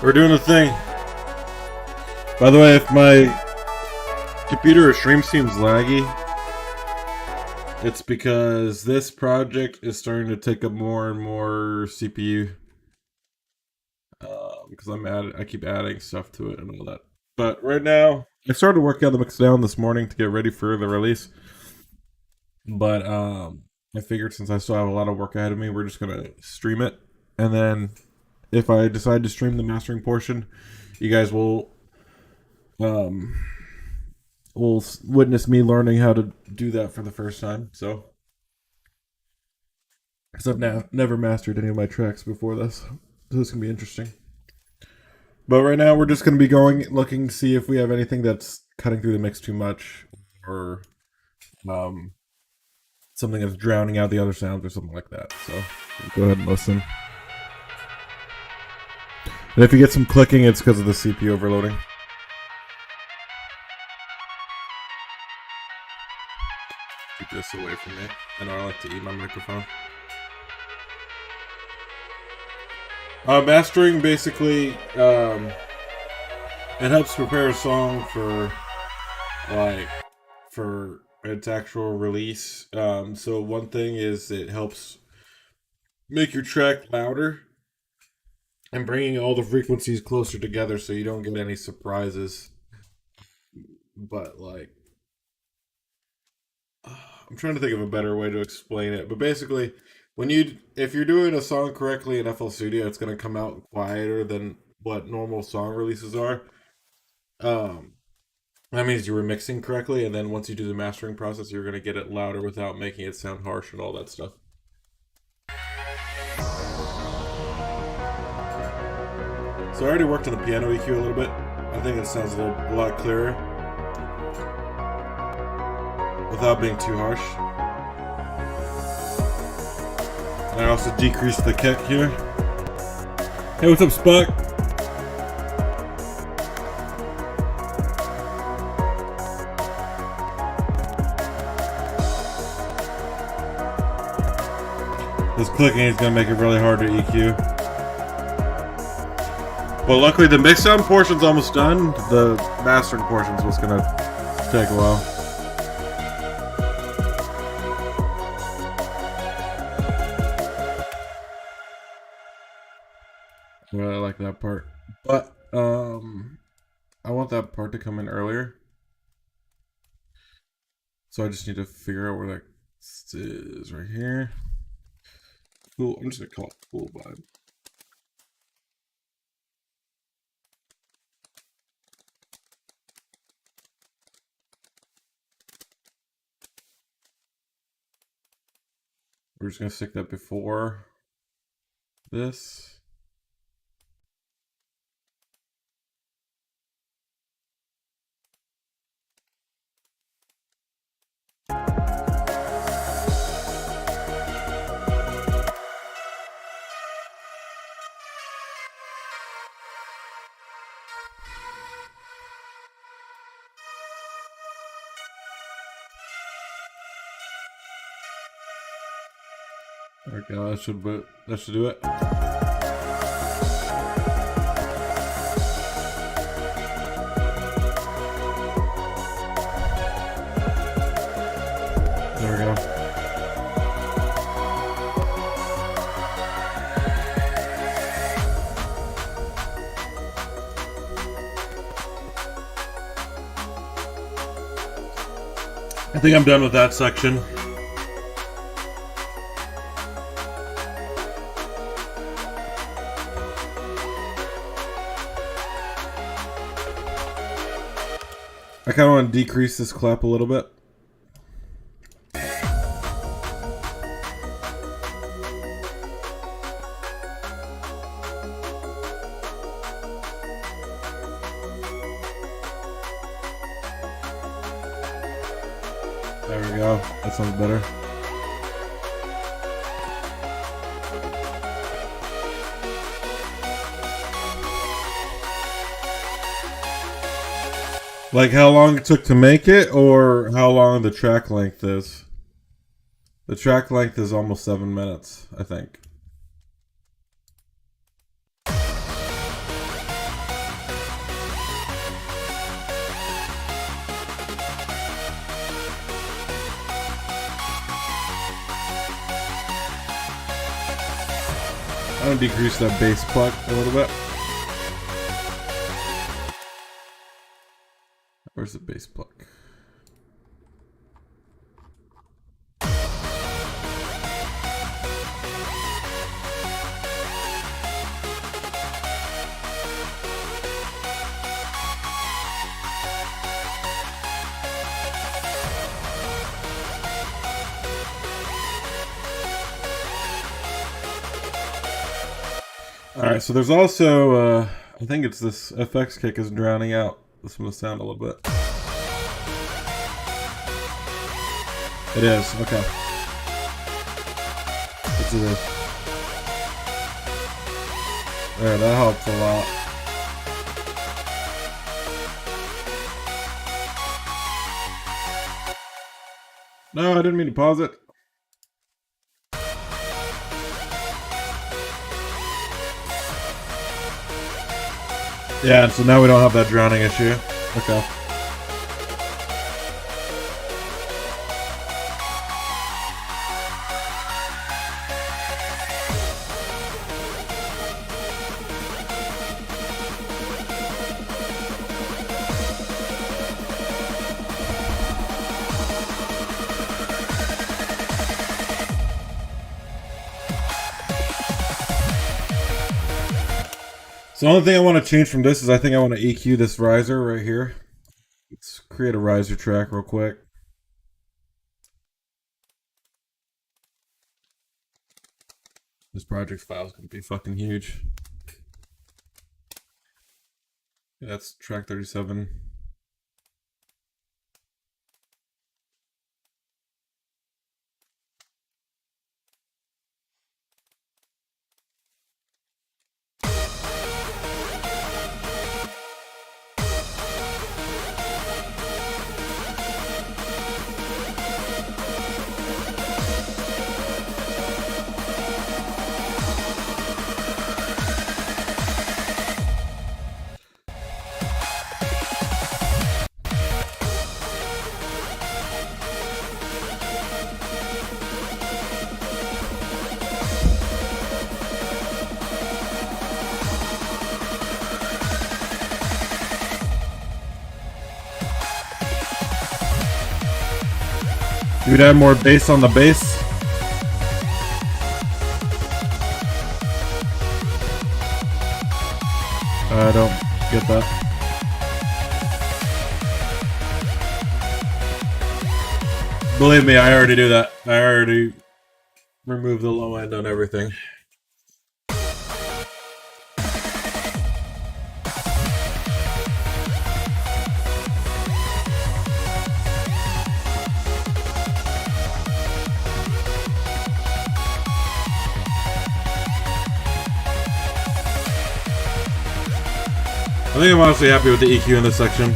We're doing a thing. By the way, if my computer or stream seems laggy, it's because this project is starting to take up more and more CPU. Because I keep adding stuff to it and all that. But right now, I started working on the Mixdown this morning to get ready for the release. But I figured since I still have a lot of work ahead of me, we're just gonna stream it, and then if I decide to stream the mastering portion, you guys will witness me learning how to do that for the first time. So, because I've never mastered any of my tracks before this, so this can be interesting. But right now, we're just going to be looking to see if we have anything that's cutting through the mix too much, or something that's drowning out the other sounds, or something like that. So, go ahead and listen. And if you get some clicking, it's because of the CPU overloading. Keep this away from me. I know I like to eat my microphone. Mastering basically, it helps prepare a song for its actual release. So one thing is it helps make your track louder and bringing all the frequencies closer together so you don't get any surprises. But I'm trying to think of a better way to explain it. But basically, if you're doing a song correctly in FL Studio, it's going to come out quieter than what normal song releases are. That means you were mixing correctly, and then once you do the mastering process, you're going to get it louder without making it sound harsh and all that stuff. So I already worked on the piano EQ a little bit. I think it sounds a lot clearer without being too harsh. And I also decreased the kick here. Hey, what's up, Spock? This clicking is going to make it really hard to EQ. Well, luckily the mixdown portion's almost done. The mastering portion's what's going to take a while. Well, I like that part. But, I want that part to come in earlier. So I just need to figure out where that is right here. Cool. I'm just going to call it Cool Vibe. We're just going to stick that before this. There we go, that should do it. There we go. I think I'm done with that section. I kind of want to decrease this clap a little bit. There we go. That sounds better. Like how long it took to make it, or how long the track length is? The track length is almost 7 minutes, I think. I'm gonna decrease that bass pluck a little bit. Where's the bass pluck? Alright, so there's also, I think it's this FX kick is drowning out this one sound a little bit. It is, okay. Let's do this. There, that helps a lot. No, I didn't mean to pause it. Yeah, so now we don't have that drowning issue. Okay. So the only thing I want to change from this is I think I want to EQ this riser right here. Let's create a riser track real quick. This project file is going to be fucking huge. Yeah, that's track 37. You would add more bass on the bass. I don't get that. Believe me, I already do that. I already remove the low end on everything. I think I'm honestly happy with the EQ in this section.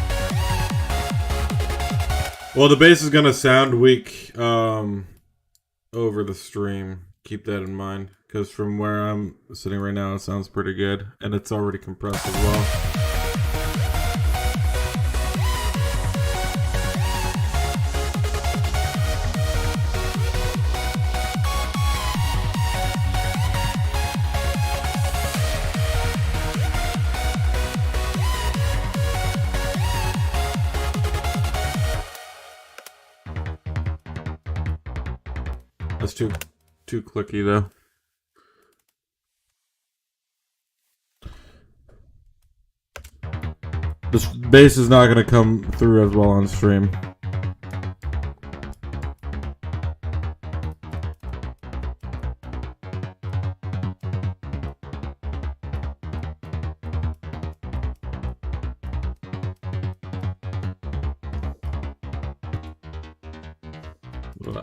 Well, the bass is gonna sound weak over the stream. Keep that in mind, because from where I'm sitting right now, it sounds pretty good, and it's already compressed as well. That's too clicky though. This bass is not gonna come through as well on stream.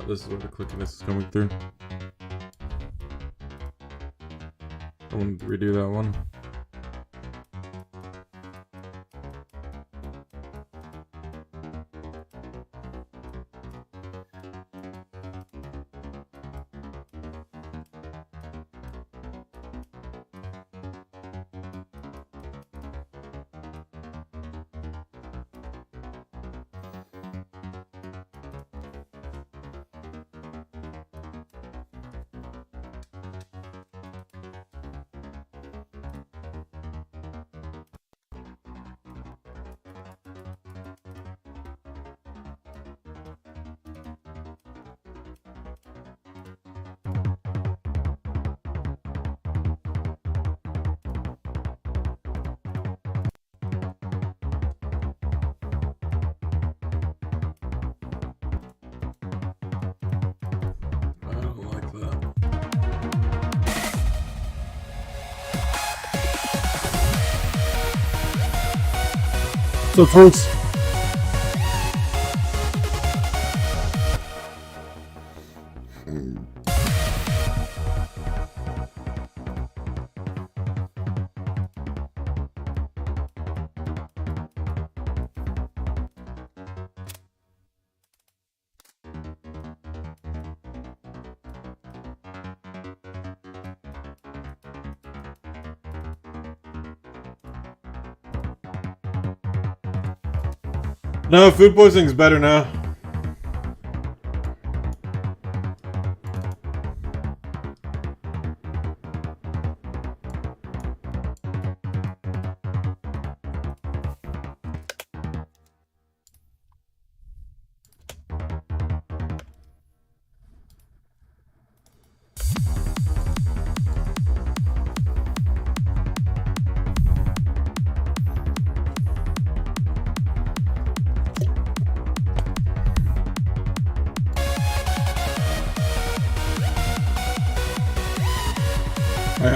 This is where the clickiness is coming through. I want to redo that one. up, folks? No, food poisoning's better now.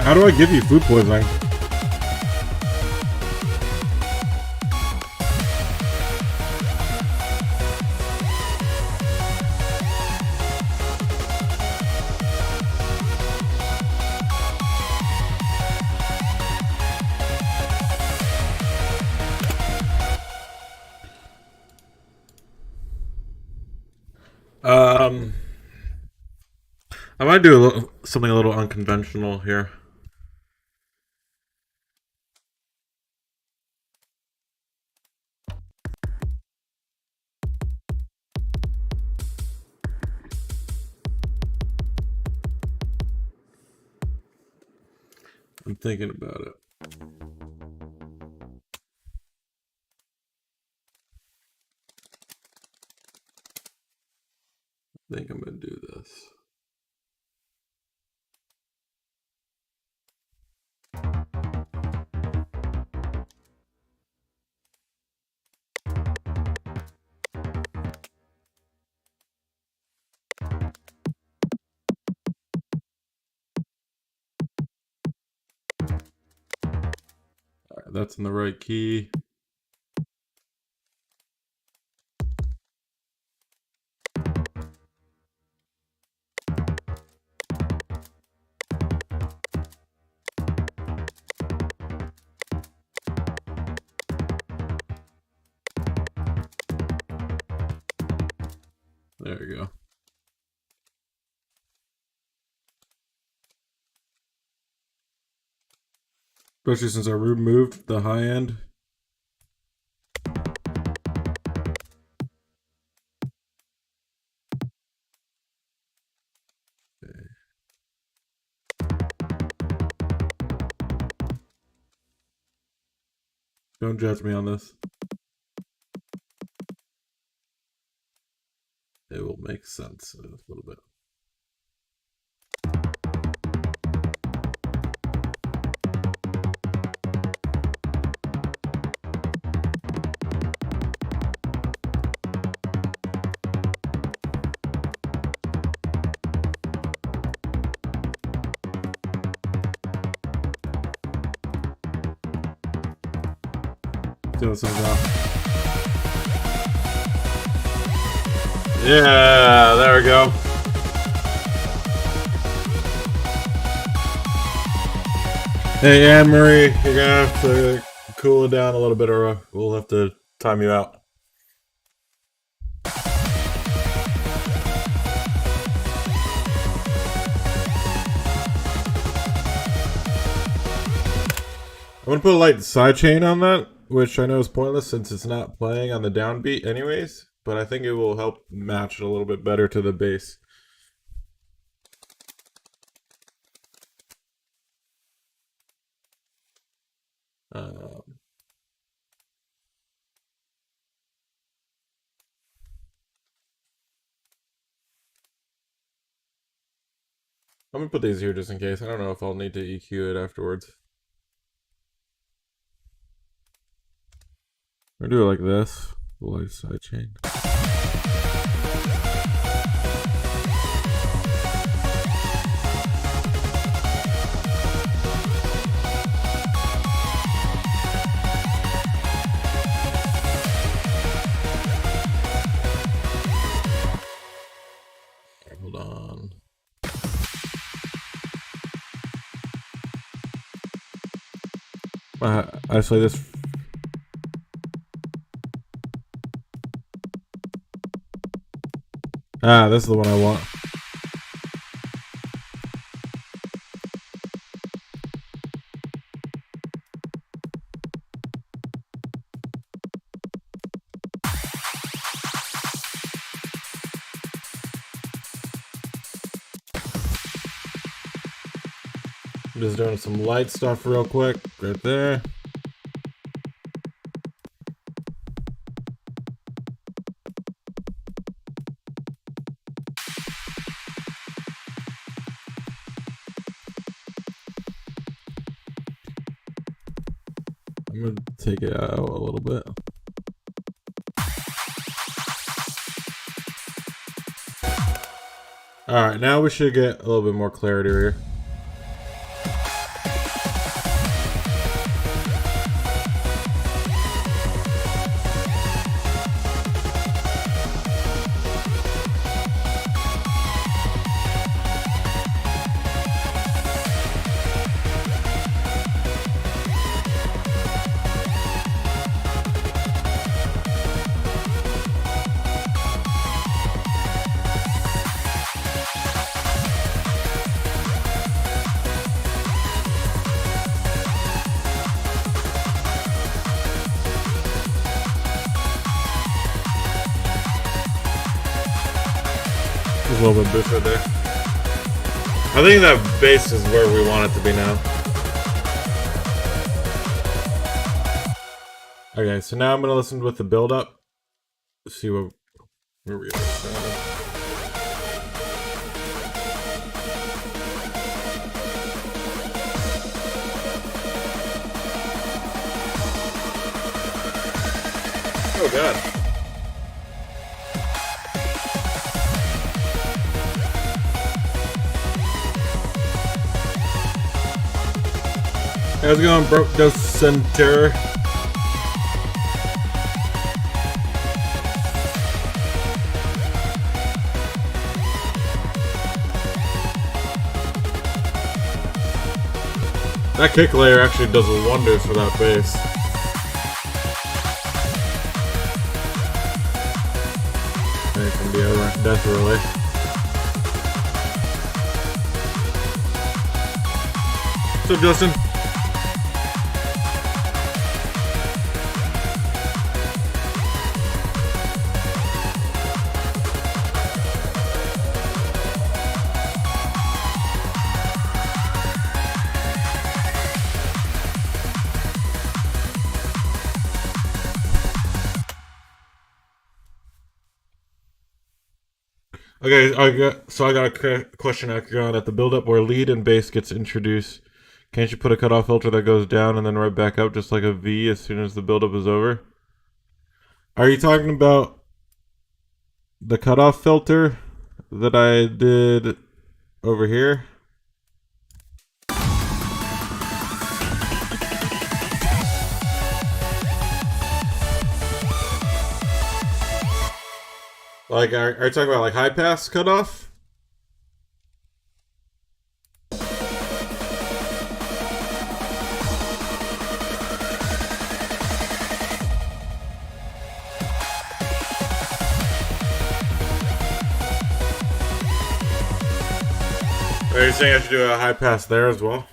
How do I give you food poisoning? I might do something a little unconventional here. I'm thinking about it. I think I'm going to do this. All right, that's in the right key. There you go. Especially since I removed the high end. Okay. Don't judge me on this. It will make sense in a little bit. Doing something wrong. Yeah, there we go. Hey, Anne Marie, you're gonna have to cool it down a little bit, or we'll have to time you out. I'm gonna put a light sidechain on that, which I know is pointless since it's not playing on the downbeat anyways, but I think it will help match it a little bit better to the bass. I'm gonna put these here just in case. I don't know if I'll need to EQ it afterwards. Or do it like this. Light sidechain. Isolate this. Ah, this is the one I want. I'm just doing some light stuff real quick, right there. I'm gonna take it out a little bit. Alright, now we should get a little bit more clarity here. A little bit boost right there. I think that bass is where we want it to be now. Okay, so now I'm gonna listen with the build up. See where we are. Oh god. How's it going, Broke the Center? That kick layer actually does wonders for that bass. It can be a death relay. What's up, Justin? Okay, I got a question at the build-up where lead and bass gets introduced. Can't you put a cutoff filter that goes down and then right back up just like a V as soon as the build-up is over? Are you talking about the cutoff filter that I did over here? Like, are you talking about like high pass cutoff? Are you saying I should do a high pass there as well?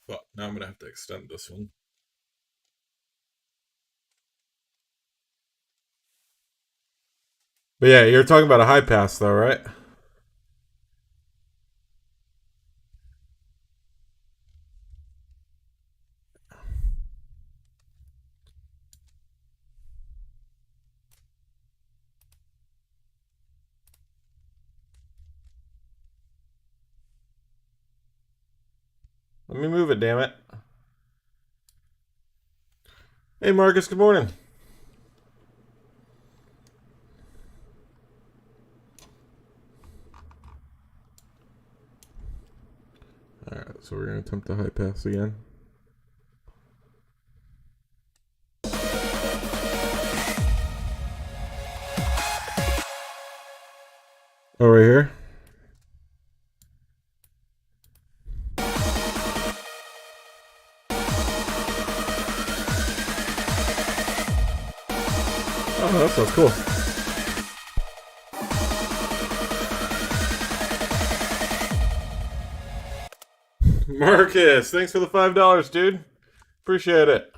Well, now I'm gonna have to extend this one. But yeah, you're talking about a high pass though, right? Let me move it, damn it. Hey Marcus, good morning. Alright, so we're gonna attempt the high pass again. Oh, right here? That's cool. Marcus, thanks for the $5, dude. Appreciate it.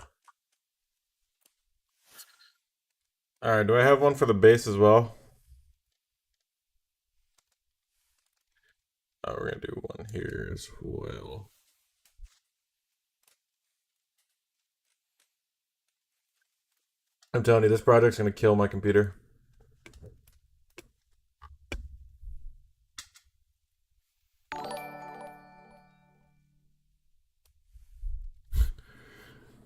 Alright, do I have one for the bass as well? Oh, we're gonna do one here as well. I'm telling you, this project's gonna kill my computer.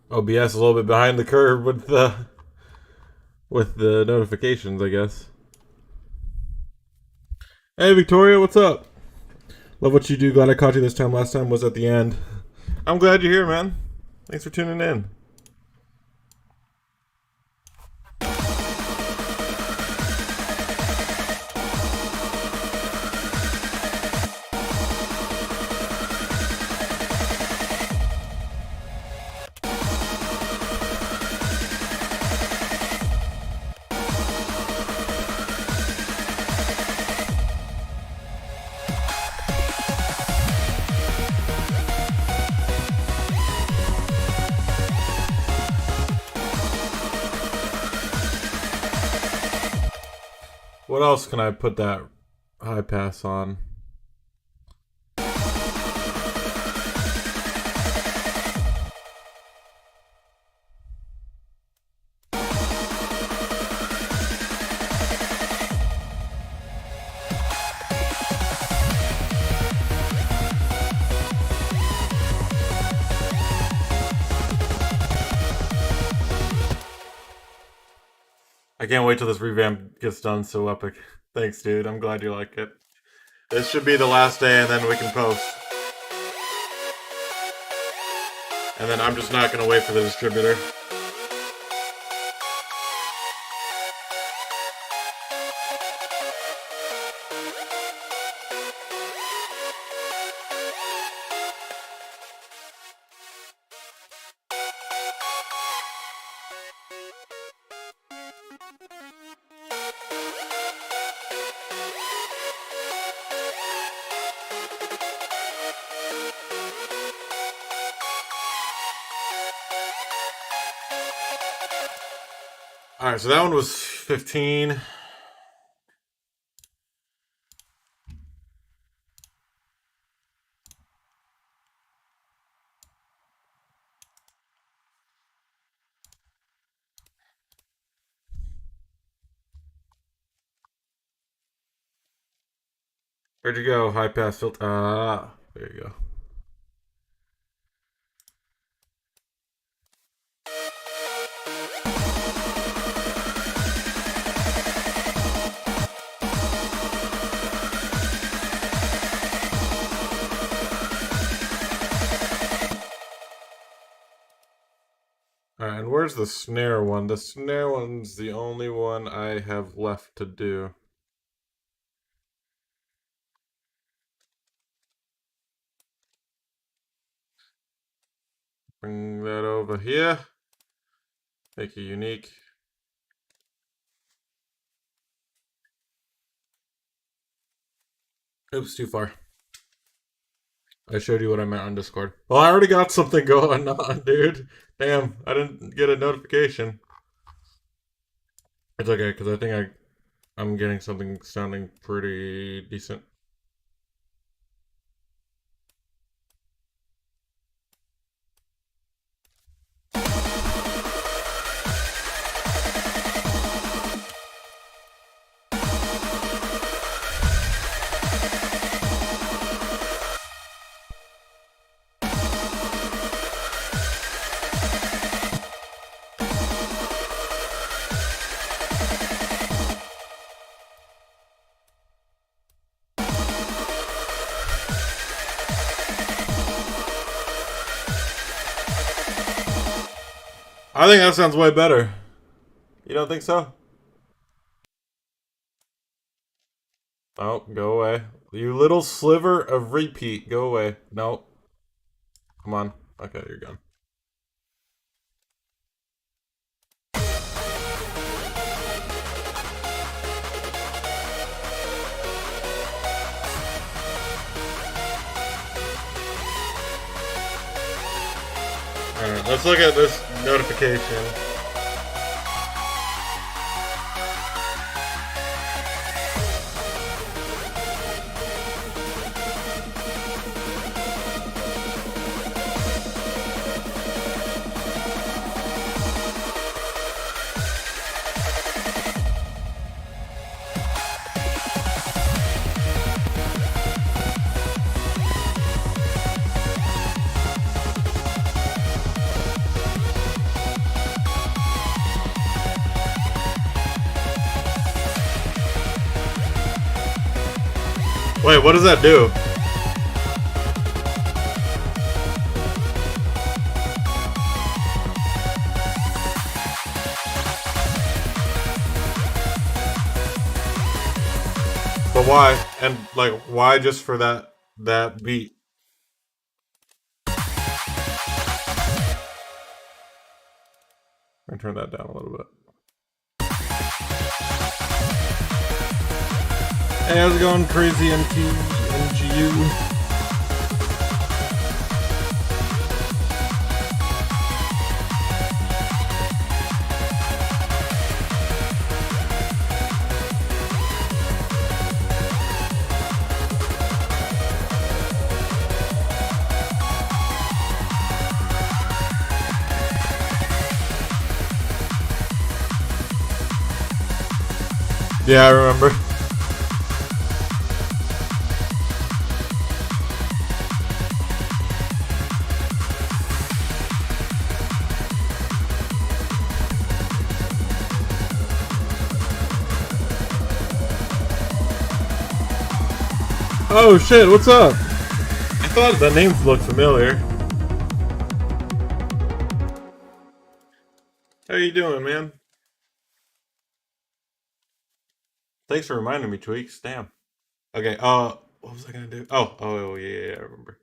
OBS is a little bit behind the curve with the notifications, I guess. Hey, Victoria, what's up? Love what you do. Glad I caught you this time. Last time was at the end. I'm glad you're here, man. Thanks for tuning in. What else can I put that high pass on? I can't wait till this revamp gets done. So epic. Thanks, dude. I'm glad you like it. This should be the last day, and then we can post. And then I'm just not going to wait for the distributor. Alright, so that one was 15. Where'd you go? High pass filter. There you go. Alright, and where's the snare one? The snare one's the only one I have left to do. Bring that over here. Make it unique. Oops, too far. I showed you what I meant on Discord. Well, I already got something going on, dude. Damn, I didn't get a notification. It's okay, because I think I'm getting something sounding pretty decent. I think that sounds way better. You don't think so? Oh, go away. You little sliver of repeat. Go away. No. Come on. Okay, you're gone. Let's look at this notification. Wait, what does that do? But why? And like, why just for that beat? I'm gonna turn that down a little bit. Hey, how's it going, crazy NGU? Yeah, I remember. Oh shit, what's up? I thought the names looked familiar. How you doing, man? Thanks for reminding me, Tweaks. Damn. Okay, what was I gonna do? Oh, yeah, I remember.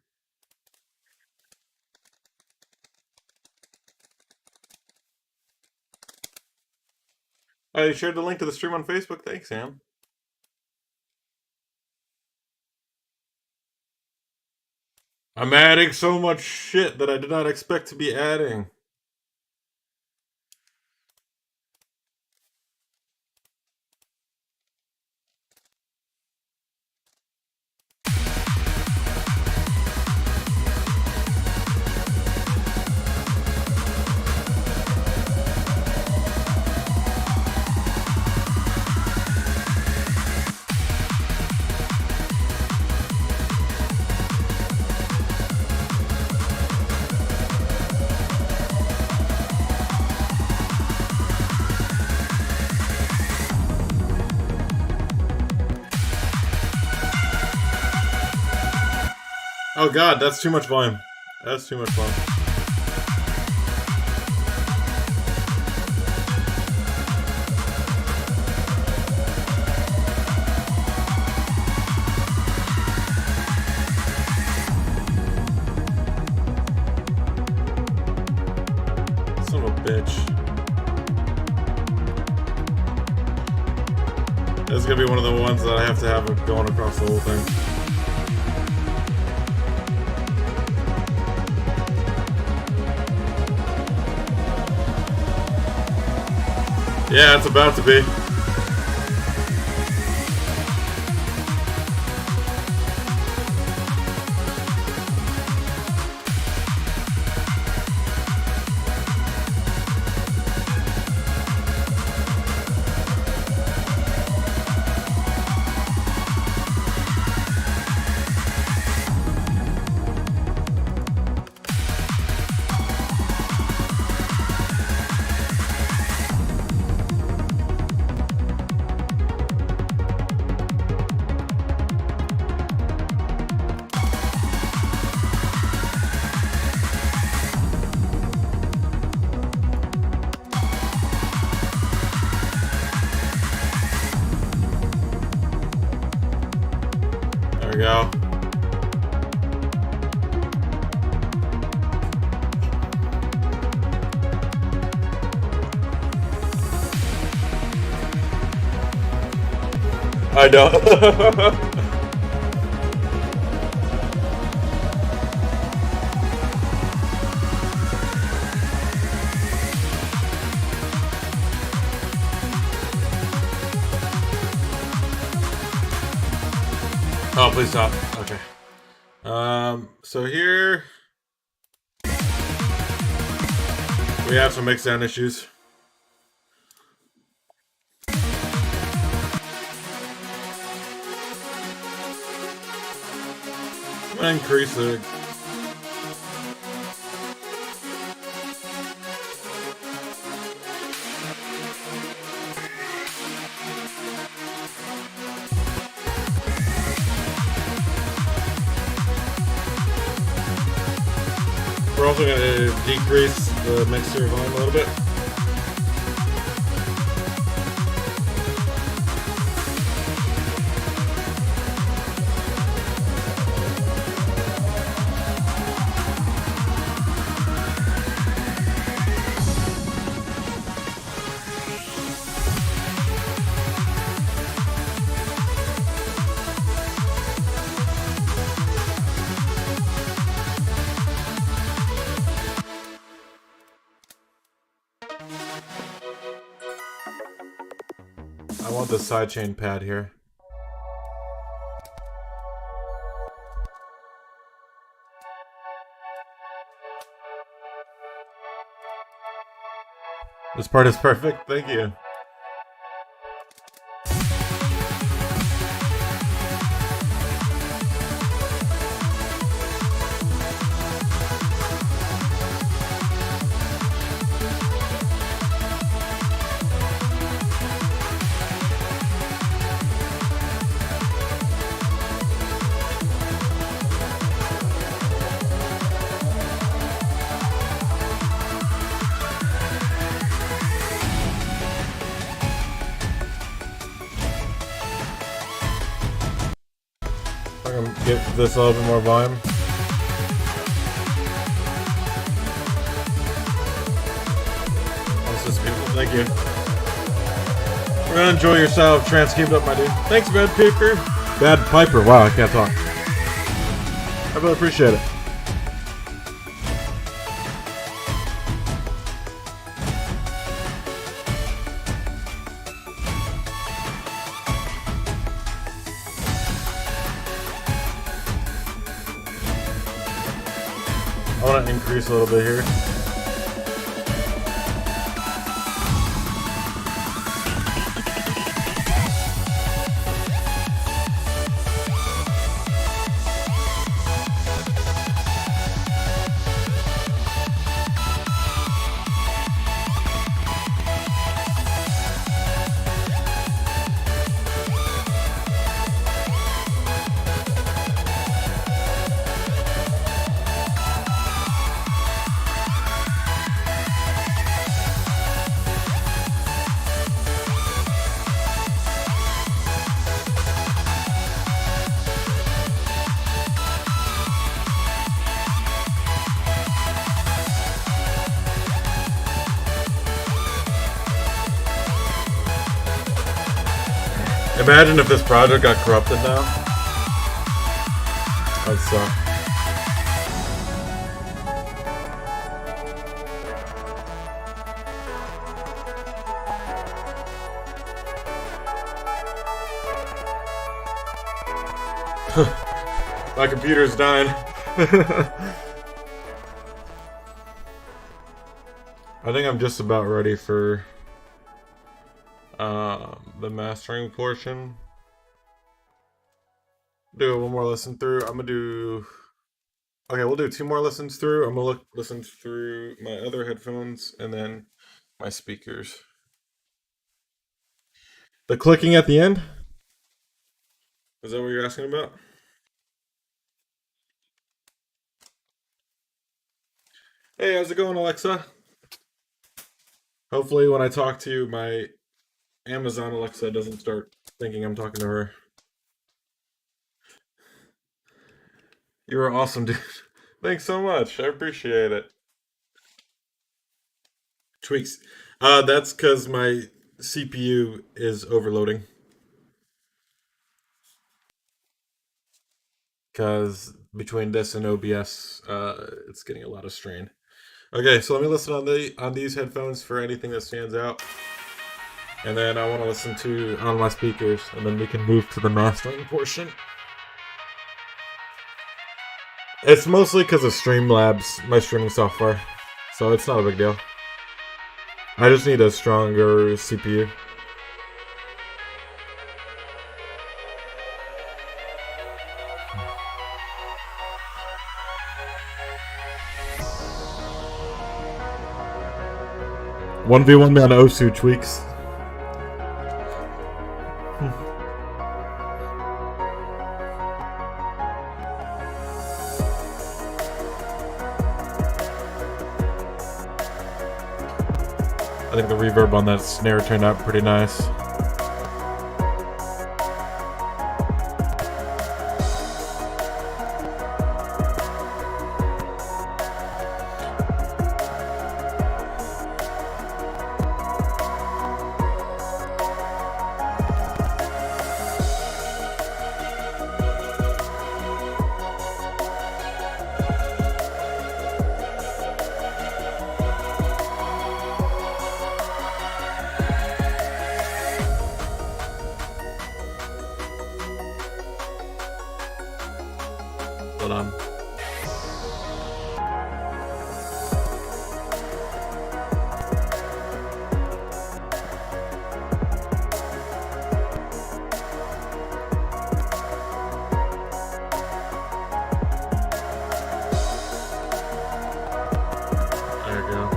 Oh, you shared the link to the stream on Facebook? Thanks, Sam. I'm adding so much shit that I did not expect to be adding. Oh god, that's too much volume. That's too much volume. Son of a bitch. This is gonna be one of the ones that I have to have going across the whole thing. Yeah, it's about to be. There we go. I know. Oh, please stop. Okay. So here we have some mixdown issues. I'm gonna increase the. We're also gonna decrease the mixer volume a little bit. I want the sidechain pad here. This part is perfect. Thank you. I'm gonna get this a little bit more volume. This is beautiful. Thank you. We're gonna enjoy your style of trance. Keep it up, my dude. Thanks, Bad Piper. Bad Piper. Wow, I can't talk. I really appreciate it. I want to increase a little bit here. Imagine if this project got corrupted now. That'd suck. My computer's dying. I think I'm just about ready for the mastering portion. Do one more listen through. I'm gonna do. Okay, we'll do 2 more listens through. I'm gonna listen through my other headphones and then my speakers. The clicking at the end? Is that what you're asking about? Hey, how's it going, Alexa? Hopefully, when I talk to you, my Amazon Alexa doesn't start thinking I'm talking to her. You were awesome, dude. Thanks so much. I appreciate it. Tweaks. That's because my CPU is overloading. Because between this and OBS, it's getting a lot of strain. Okay, so let me listen on these headphones for anything that stands out. And then I want to listen to on my speakers, and then we can move to the mastering portion. It's mostly because of Streamlabs, my streaming software. So it's not a big deal. I just need a stronger CPU. One v one me on Osu tweaks. I think the reverb on that snare turned out pretty nice. Hold on. There you go.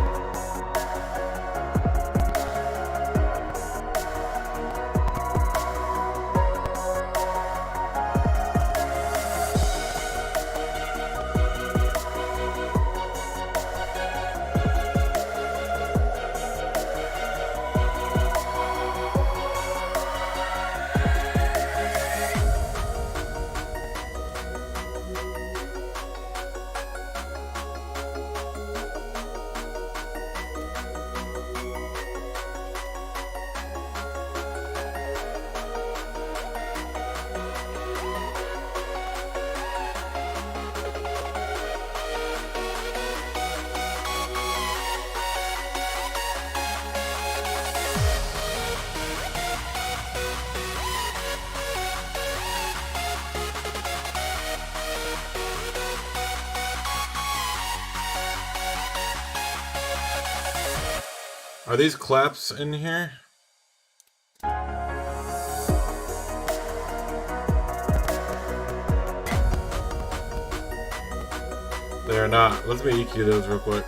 Are these claps in here? They are not. Let's me EQ those real quick.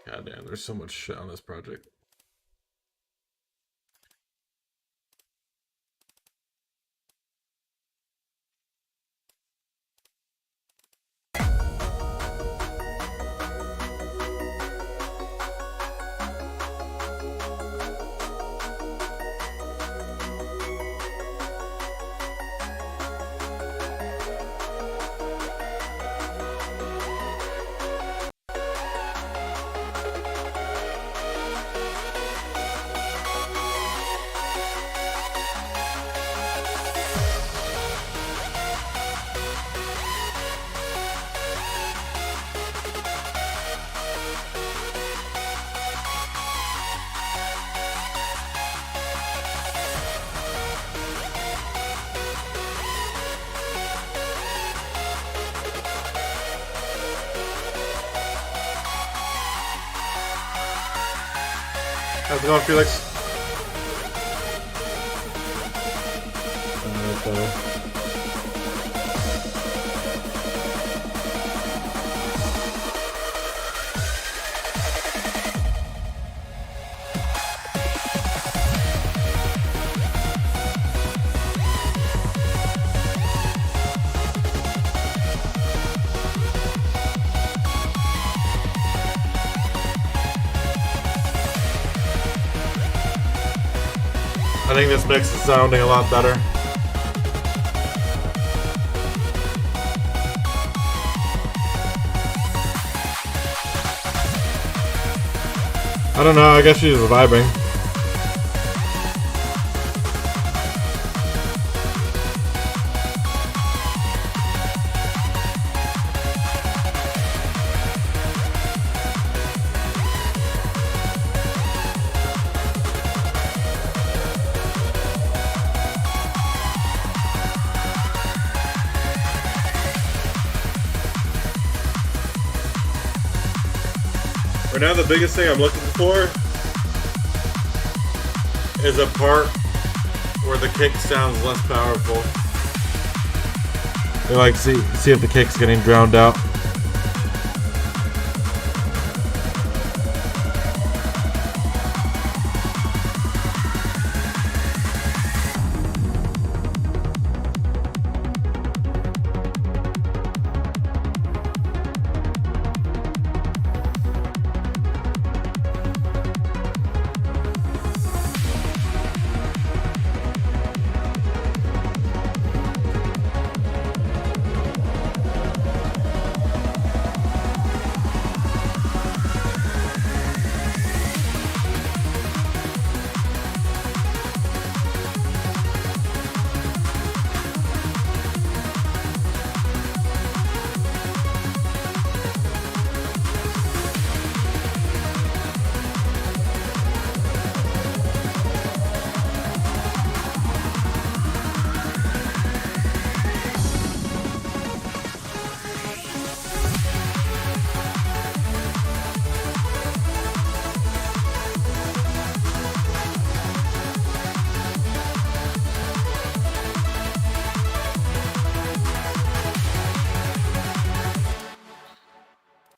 God damn, there's so much shit on this project. How's it going, Felix? I think this mix is sounding a lot better. I don't know, I guess she's vibing. Right now, the biggest thing I'm looking for is a part where the kick sounds less powerful. They like see if the kick's getting drowned out.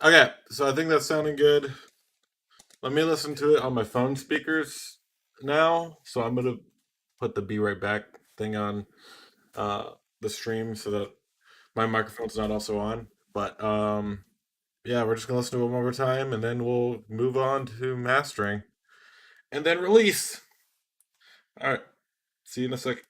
Okay, so I think that's sounding good. Let me listen to it on my phone speakers now. So I'm gonna put the be right back thing on the stream so that my microphone's not also on. But yeah, we're just gonna listen to it one more time and then we'll move on to mastering and then release. All right, see you in a sec.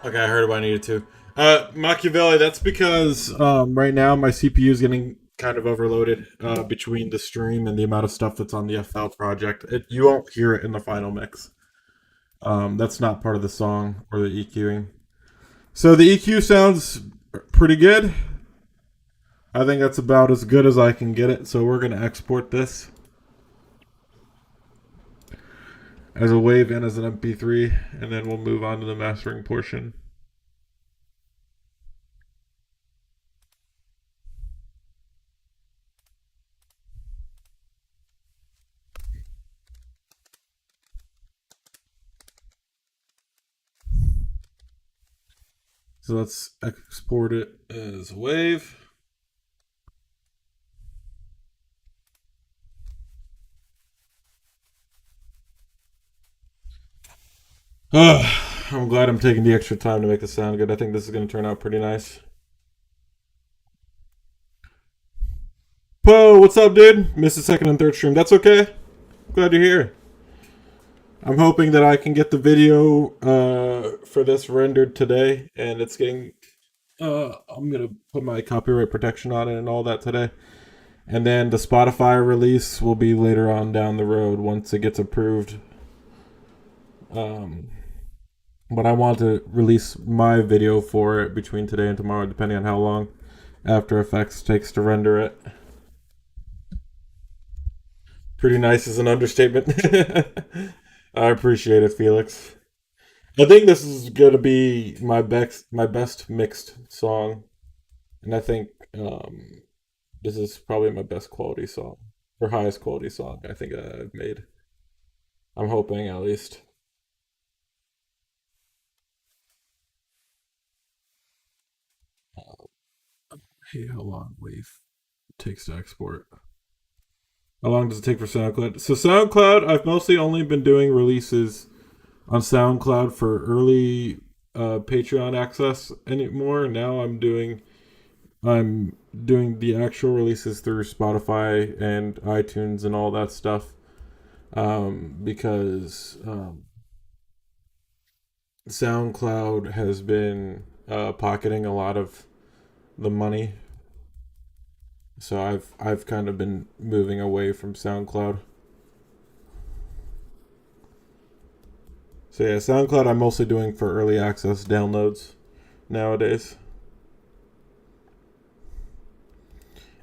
Okay, I heard what I needed to. Machiavelli, that's because right now my CPU is getting kind of overloaded between the stream and the amount of stuff that's on the FL project. You won't hear it in the final mix. That's not part of the song or the EQing. So the EQ sounds pretty good. I think that's about as good as I can get it. So we're going to export this as a wave and as an MP3, and then we'll move on to the mastering portion. So let's export it as a wave. I'm glad I'm taking the extra time to make this sound good. I think this is going to turn out pretty nice. Poe, what's up, dude? Missed the second and third stream. That's okay. Glad you're here. I'm hoping that I can get the video for this rendered today, and it's getting. I'm gonna put my copyright protection on it and all that today, and then the Spotify release will be later on down the road once it gets approved. Um, but I want to release my video for it between today and tomorrow, depending on how long After Effects takes to render it. Pretty nice is an understatement. I appreciate it, Felix. I think this is gonna be my best mixed song, and I think this is probably my best quality song or highest quality song I think I've made. I'm hoping at least. Hey, how long wave takes to export? How long does it take for SoundCloud? So SoundCloud, I've mostly only been doing releases on SoundCloud for early Patreon access anymore. Now I'm doing the actual releases through Spotify and iTunes and all that stuff because SoundCloud has been pocketing a lot of the money, so I've kind of been moving away from SoundCloud. So yeah, SoundCloud I'm mostly doing for early access downloads nowadays.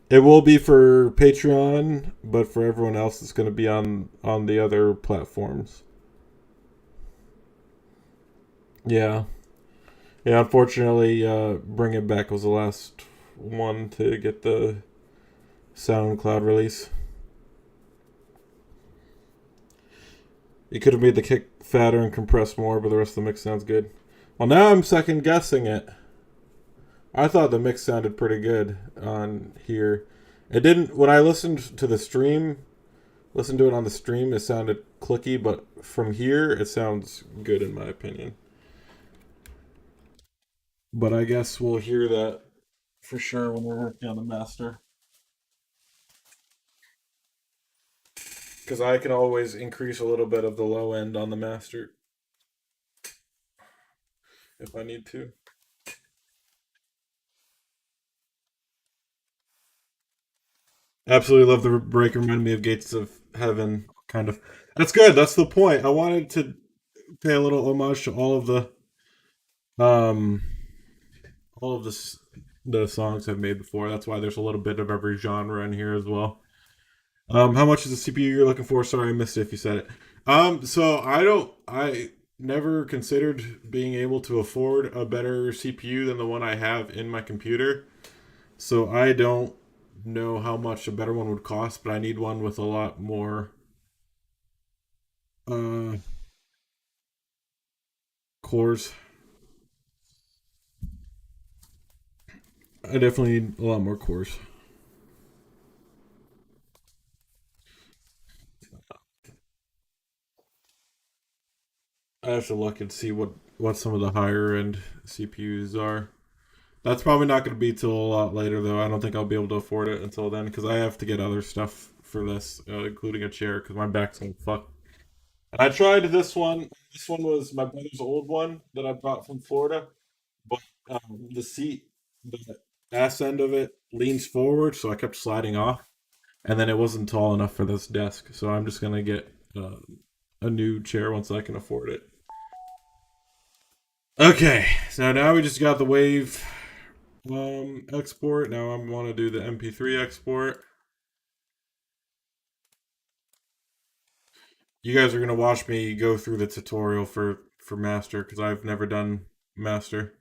It will be for Patreon, but for everyone else, it's going to be on the other platforms. Yeah, yeah. Unfortunately, Bring It Back was the last one to get the SoundCloud release. You could have made the kick fatter and compressed more, but the rest of the mix sounds good. Well, now I'm second guessing it. I thought the mix sounded pretty good on here. It didn't when I listened to the stream. Listened to it on the stream. It sounded clicky, but from here, it sounds good in my opinion. But I guess we'll hear that for sure when we're working on the master. Because I can always increase a little bit of the low end on the master if I need to. Absolutely love the break. Reminded me of Gates of Heaven, kind of. That's good. That's the point. I wanted to pay a little homage to um all of the songs I've made before. That's why there's a little bit of every genre in here as well. How much is the CPU you're looking for? Sorry, I missed it if you said it. So I never considered being able to afford a better CPU than the one I have in my computer. So I don't know how much a better one would cost, but I need one with a lot more uh cores. I definitely need a lot more cores. I have to look and see what some of the higher end CPUs are. That's probably not going to be till a lot later, though. I don't think I'll be able to afford it until then because I have to get other stuff for this, including a chair because my back's going to fuck. And I tried this one. This one was my brother's old one that I brought from Florida, but the seat, the ass end of it leans forward, so I kept sliding off, and then it wasn't tall enough for this desk. So I'm just gonna get a new chair once I can afford it. Okay, so now we just got the wave export. Now I want to do the MP3 export. You guys are gonna watch me go through the tutorial for master because I've never done master.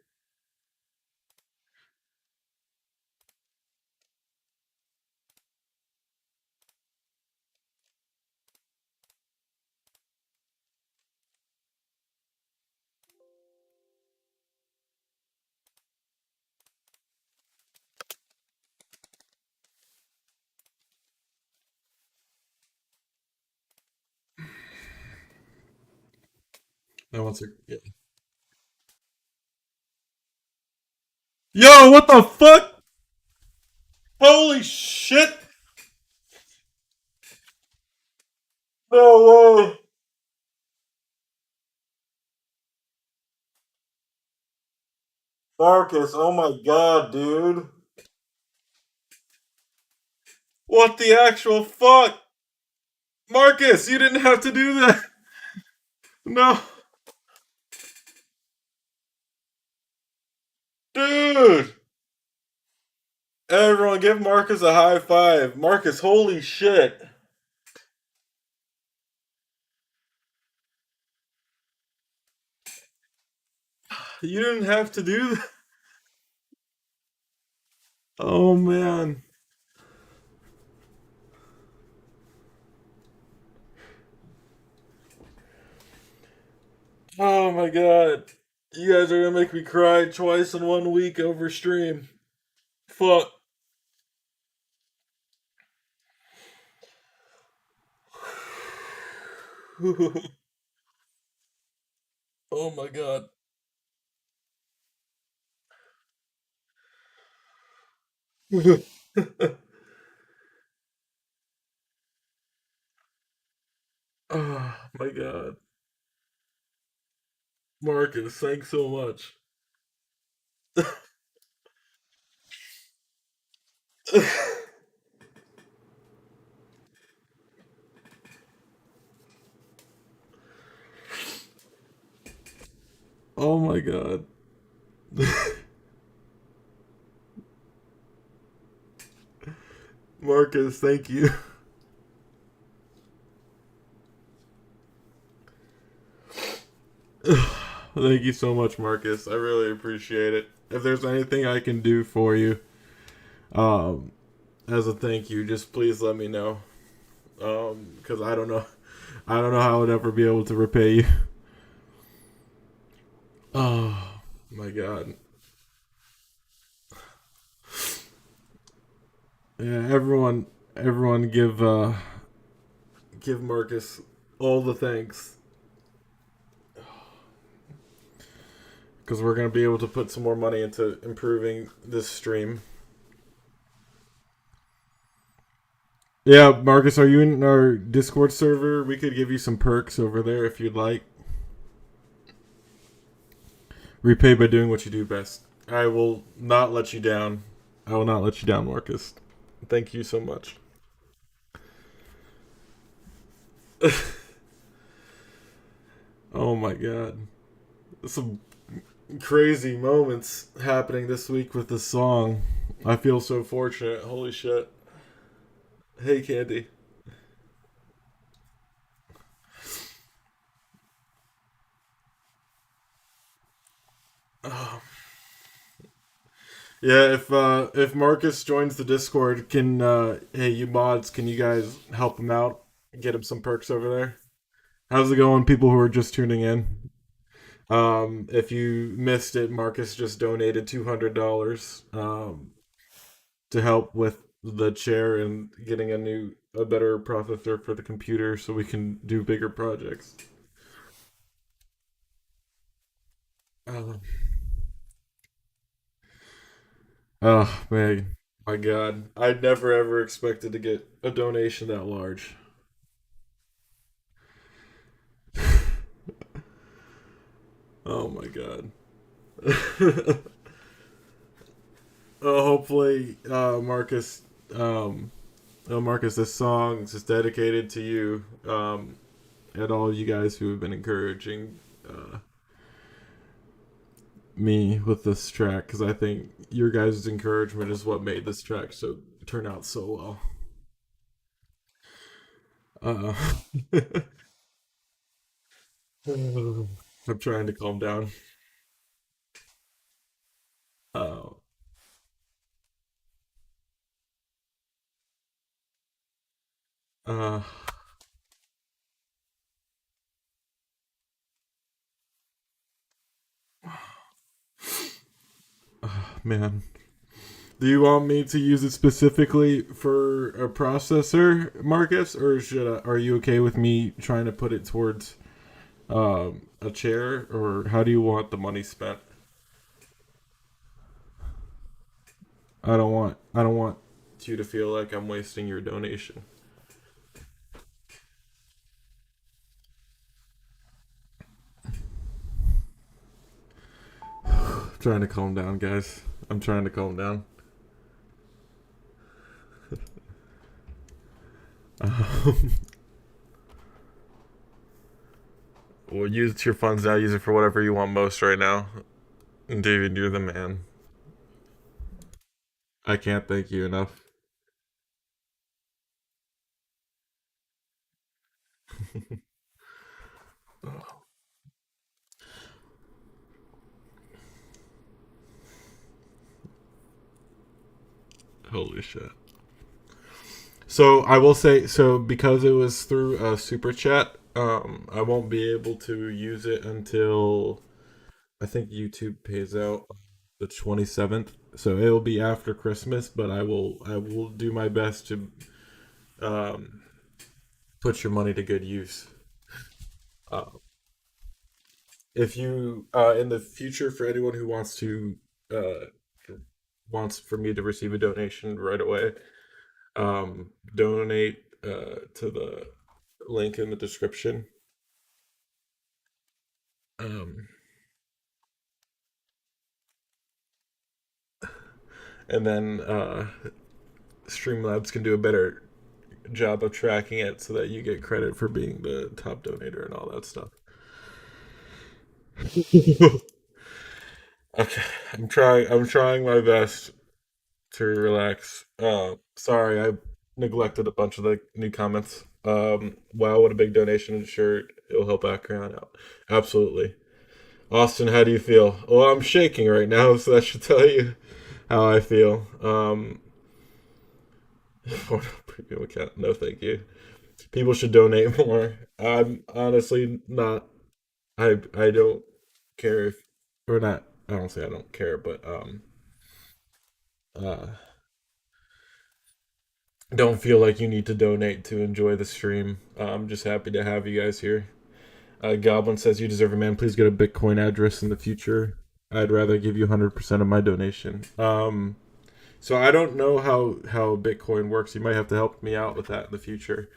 Now once it, yeah. Yo, what the fuck? Holy shit! No way! Marcus, oh my god, dude. What the actual fuck? Marcus, you didn't have to do that. No. Dude! Everyone give Marcus a high five. Marcus, holy shit. You didn't have to do that. Oh man. Oh my god. You guys are gonna make me cry twice in 1 week over stream. Fuck. Oh my god. Oh my god. Marcus, thanks so much. Oh my god. Marcus, thank you. Thank you so much, Marcus. I really appreciate it. If there's anything I can do for you, um, as a thank you, just please let me know. Because I don't know how I would ever be able to repay you. Oh my god. Yeah, everyone give Marcus all the thanks because we're gonna be able to put some more money into improving this stream. Yeah, Marcus, are you in our Discord server? We could give you some perks over there if you'd like. Repay by doing what you do best. I will not let you down. I will not let you down, Marcus. Thank you so much. Oh my god. Some crazy moments happening this week with this song. I feel so fortunate. Holy shit. Hey, Candy. Oh. Yeah, if Marcus joins the Discord, can hey you mods, can you guys help him out? Get him some perks over there. How's it going, people who are just tuning in? If you missed it, Marcus just donated $200 to help with the chair and getting a better processor for the computer so we can do bigger projects. Oh, oh man, my God, I never ever expected to get a donation that large. Oh my god. Hopefully, Marcus, this song is just dedicated to you, and all you guys who have been encouraging me with this track, because I think your guys' encouragement is what made this track turn out so well. I'm trying to calm down. Uh, uh, man. Do you want me to use it specifically for a processor, Marcus, or are you okay with me trying to put it towards a chair, or how do you want the money spent? I don't want you to feel like I'm wasting your donation. I'm trying to calm down, guys. I'm trying to calm down. Um, well, use your funds now. Use it for whatever you want most right now. And David, you're the man. I can't thank you enough. Holy shit. So I will say, so because it was through a super chat, I won't be able to use it until I think YouTube pays out the 27th. So it'll be after Christmas, but I will do my best to um, put your money to good use. Uh, if you in the future, for anyone who uh, wants for me to receive a donation right away, donate to the link in the description. Um, and then Streamlabs can do a better job of tracking it so that you get credit for being the top donator and all that stuff. Okay, I'm trying my best to relax. Sorry, I neglected a bunch of the new comments. Wow, what a big donation! Sure, it'll help background out. Absolutely. Austin, how do you feel? Well, I'm shaking right now, so that should tell you how I feel. Premium account. No, thank you. People should donate more. I'm honestly not. I don't care if or not. I don't say I don't care, but uh, don't feel like you need to donate to enjoy the stream. I'm just happy to have you guys here. Goblin says you deserve a man. Please get a Bitcoin address in the future. I'd rather give you 100% of my donation. So I don't know how Bitcoin works. You might have to help me out with that in the future.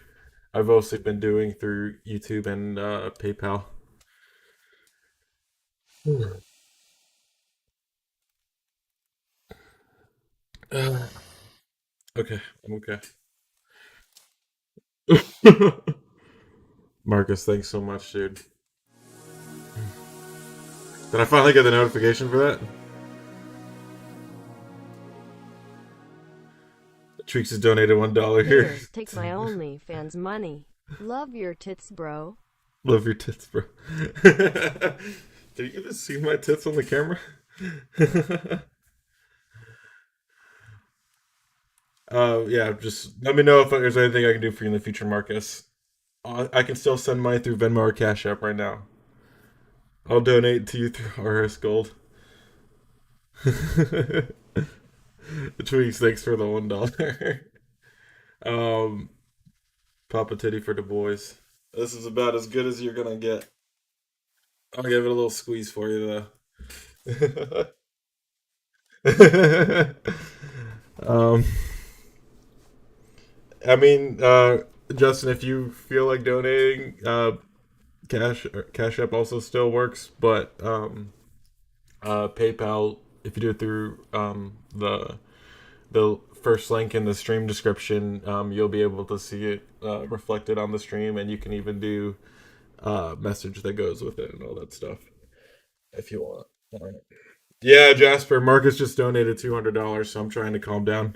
I've also been doing through YouTube and PayPal. Uh, okay, I'm okay. Marcus, thanks so much, dude. Did I finally get the notification for that? Treeks has donated $1 here. Here, take my OnlyFans money. Love your tits, bro. Love your tits, bro. Did you even see my tits on the camera? Yeah, just let me know if there's anything I can do for you in the future, Marcus. I can still send money through Venmo or Cash App right now. I'll donate to you through RS Gold. Tweaks, thanks for the $1. um, Papa Titty for the boys. This is about as good as you're gonna get. I'll give it a little squeeze for you though. um, I mean, Justin, if you feel like donating, Cash App also still works, but PayPal, if you do it through the first link in the stream description, you'll be able to see it reflected on the stream, and you can even do message that goes with it and all that stuff if you want. All right. Yeah, Jasper, Marcus just donated $200, so I'm trying to calm down.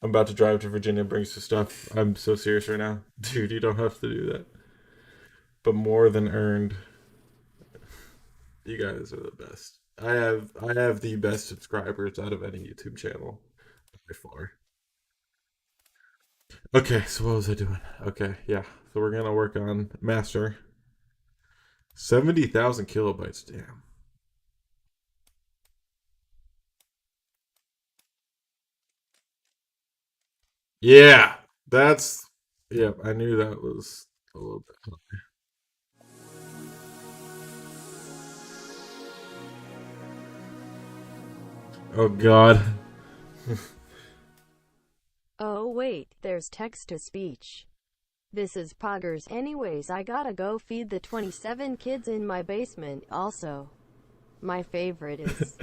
I'm about to drive to Virginia and bring some stuff. I'm so serious right now. Dude, you don't have to do that. But more than earned. You guys are the best. I have the best subscribers out of any YouTube channel by far. Okay, so what was I doing? Okay, yeah. So we're gonna work on master. 70,000 kilobytes, damn. Yeah, that's yeah, I knew that was a little bit. Oh god. Oh wait, there's text to speech. This is Poggers. Anyways, I gotta go feed the 27 kids in my basement. Also, my favorite is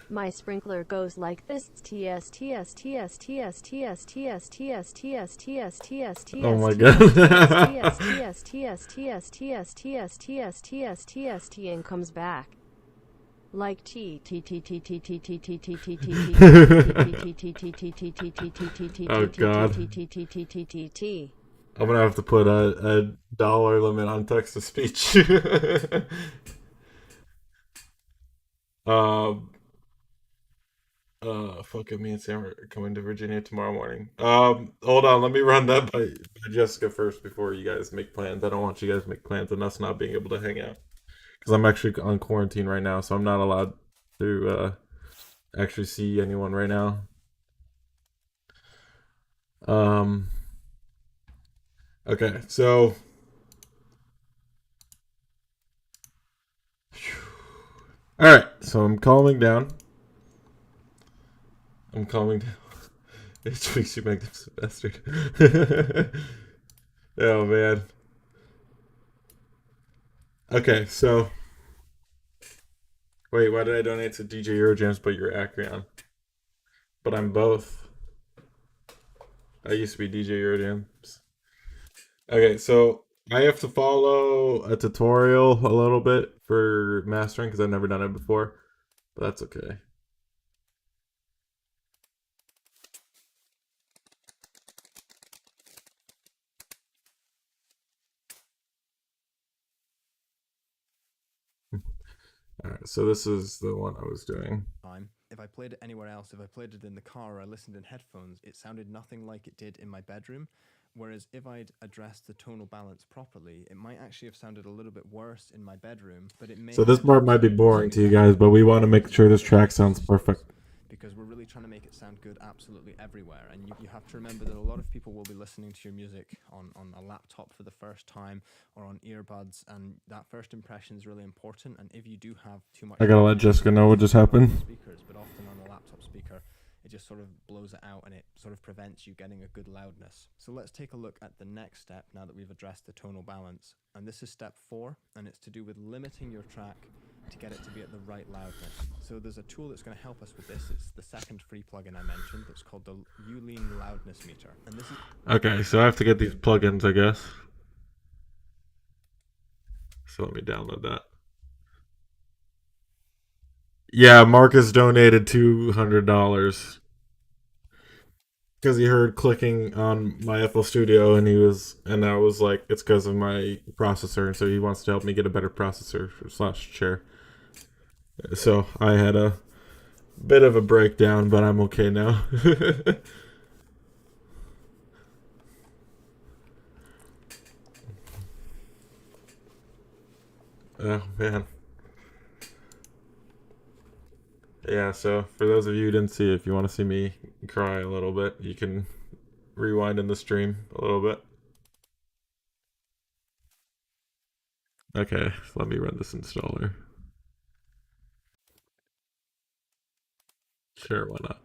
my sprinkler goes like this. TS TS TS TS TS TS TS TS TS TS Oh my TS god. TS TS TS TS TS TS TS TS T and comes back. Like T T T T T T T T T T T T T T T T T T T Oh god. T T. I'm gonna have to put a dollar limit on text to speech. um fucking me and Sam are coming to Virginia tomorrow morning. Hold on, let me run that by Jessica first before you guys make plans. I don't want you guys to make plans and us not being able to hang out. Because I'm actually on quarantine right now, so I'm not allowed to actually see anyone right now. Um okay, so alright, so I'm calming down. I'm calming down. It makes you magnificent bastard. Oh man. Okay, so wait, why did I donate to DJ Eurojams but you're Acreon? But I'm both. I used to be DJ Eurojams. Okay, so I have to follow a tutorial a little bit for mastering because I've never done it before. But that's okay. Alright, so this is the one I was doing. Time. If I played it anywhere else, if I played it in the car or I listened in headphones, it sounded nothing like it did in my bedroom. Whereas if I'd addressed the tonal balance properly, it might actually have sounded a little bit worse in my bedroom, but it may So this have part might be boring to you guys, but we want to make sure this track sounds perfect. because we're really trying to make it sound good absolutely everywhere. And you have to remember that a lot of people will be listening to your music on a laptop for the first time or on earbuds, and that first impression is really important. And if you do have too much, I gotta let Jessica know what just happened. speakers, but often on a laptop speaker, it just sort of blows it out and it sort of prevents you getting a good loudness. So let's take a look at the next step now that we've addressed the tonal balance. And this is step 4, and it's to do with limiting your track to get it to be at the right loudness. So there's a tool that's going to help us with this. It's the second free plugin I mentioned. It's called the Ulean Loudness Meter. And this is Okay, so I have to get these plugins, I guess. So let me download that. Yeah, Marcus donated $200 because he heard clicking on my FL Studio, and I was like, it's because of my processor, and so he wants to help me get a better processor slash chair. So I had a bit of a breakdown, but I'm okay now. Oh man. Yeah, so for those of you who didn't see it, if you want to see me cry a little bit, you can rewind in the stream a little bit. Okay, so let me run this installer. Sure, why not?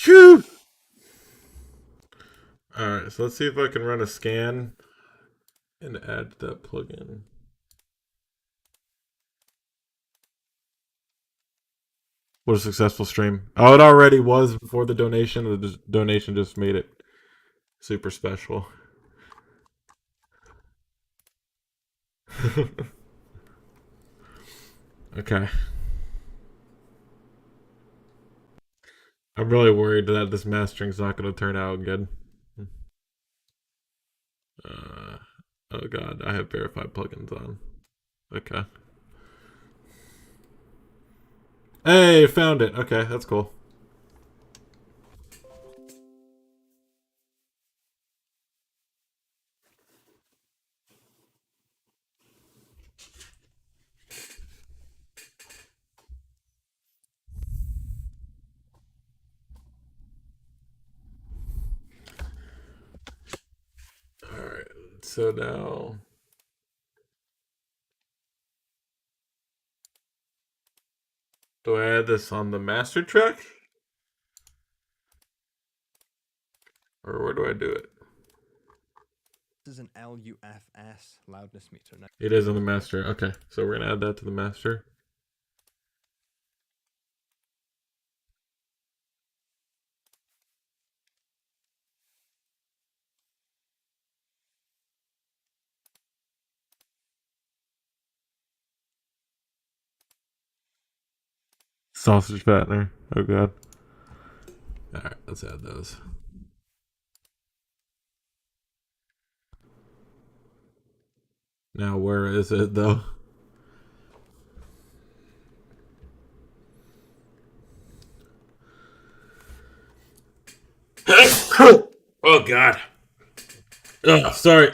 Phew! Alright, so let's see if I can run a scan and add that plugin. What a successful stream. Oh, it already was before the donation. The donation just made it super special. Okay. I'm really worried that this mastering's not going to turn out good. Uh, oh god, I have verified plugins on. Okay. Hey, found it. Okay, that's cool. Alright, so now... Do I add this on the master track? Or where do I do it? This is an LUFS loudness meter. Now, It is on the master. Okay, so we're going to add that to the master. Sausage fattener. Oh god. Alright, let's add those. Now where is it though? Oh god. Oh, sorry.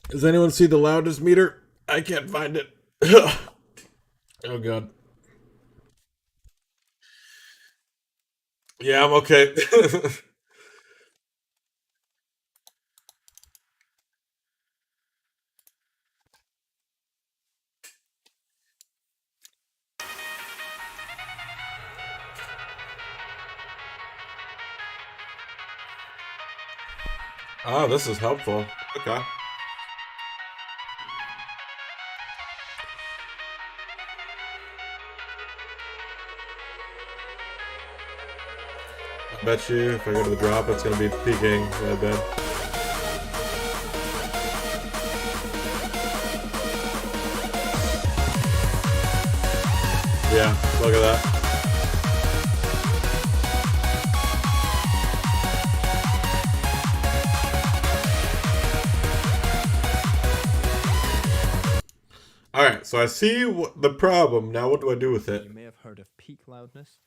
Does anyone see the loudest meter? I can't find it. Oh god. Yeah, I'm okay. Oh, this is helpful. Okay. I bet you if I go to the drop, it's going to be peaking really bad. Yeah, look at that. Alright, so I see the problem. Now what do I do with it? you may have heard of peak loudness,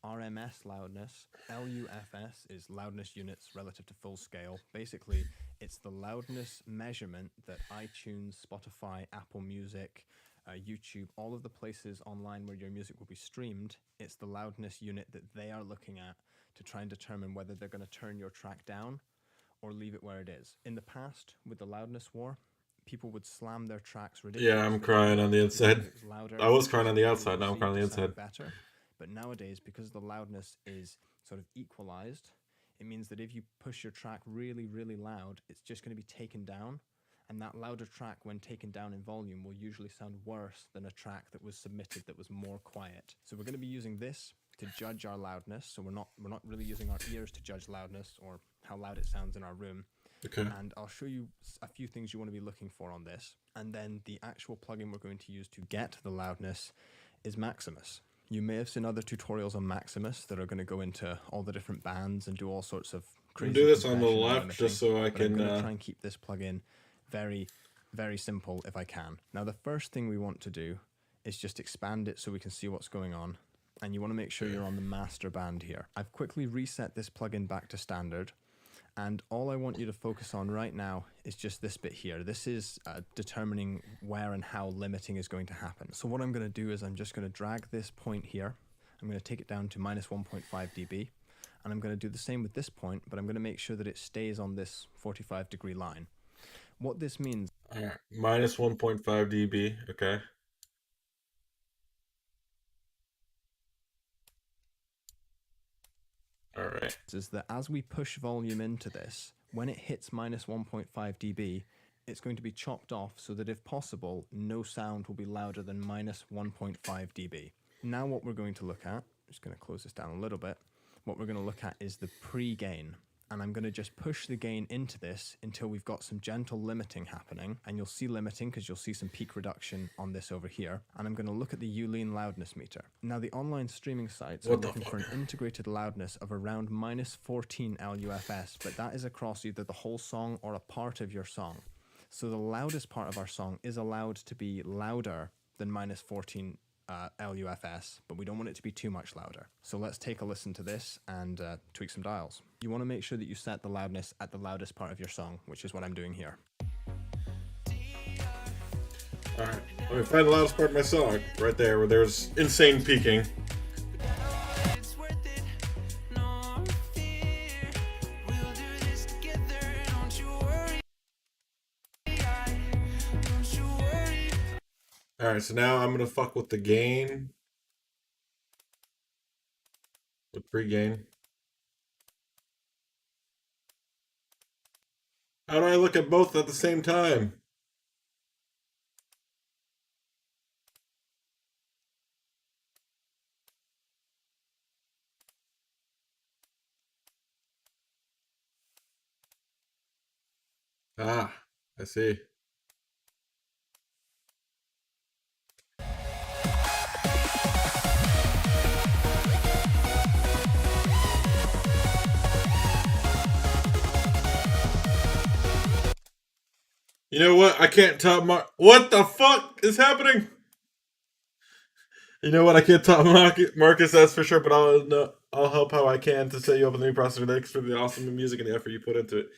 RMS loudness. LUFS is loudness units relative to full scale. Basically, it's the loudness measurement that iTunes, Spotify, Apple Music, YouTube, all of the places online where your music will be streamed, it's the loudness unit that they are looking at to try and determine whether they're going to turn your track down or leave it where it is. In the past, with the loudness war, people would slam their tracks ridiculously. Yeah, I'm crying on the inside. Louder, I was crying on the outside, now I'm crying on the inside. better. But nowadays, because the loudness is sort of equalized, it means that if you push your track really, really loud, it's just going to be taken down. And that louder track, when taken down in volume, will usually sound worse than a track that was submitted that was more quiet. So we're going to be using this to judge our loudness. So we're not really using our ears to judge loudness or how loud it sounds in our room. Okay. And I'll show you a few things you want to be looking for on this. And then the actual plugin we're going to use to get the loudness is Maximus. You may have seen other tutorials on Maximus that are going to go into all the different bands and do all sorts of crazy. Do this on the compression and left limiting, just so I but I'm can. going to try and keep this plugin very, very simple if I can. Now, the first thing we want to do is just expand it so we can see what's going on. And you want to make sure you're on the master band here. I've quickly reset this plugin back to standard. And all I want you to focus on right now is just this bit here. This is determining where and how limiting is going to happen. So what I'm going to do is I'm just going to drag this point here. I'm going to take it down to minus 1.5 dB. And I'm going to do the same with this point, but I'm going to make sure that it stays on this 45-degree line. What this means Alright, minus 1.5 dB. Okay. Alright. is that as we push volume into this, when it hits minus 1.5 dB, it's going to be chopped off so that if possible, no sound will be louder than minus 1.5 dB. Now what we're going to look at, I'm just going to close this down a little bit, what we're going to look at is the pre-gain. And I'm going to just push the gain into this until we've got some gentle limiting happening. And you'll see limiting because you'll see some peak reduction on this over here. And I'm going to look at the Ulean loudness meter. Now the online streaming sites are looking for an integrated loudness of around minus 14 LUFS, but that is across either the whole song or a part of your song. So the loudest part of our song is allowed to be louder than minus 14 LUFS, but we don't want it to be too much louder. So let's take a listen to this and tweak some dials. You want to make sure that you set the loudness at the loudest part of your song, which is what I'm doing here. Alright, let me find the loudest part of my song. Right there, where there's insane peaking. Alright, so now I'm gonna fuck with the gain. With pre-gain. How do I look at both at the same time? Ah, I see. You know what? I can't top what the fuck is happening? You know what? I can't top Marcus, that's for sure. But I'll help how I can to set you up with a new processor. Thanks for the awesome music and the effort you put into it.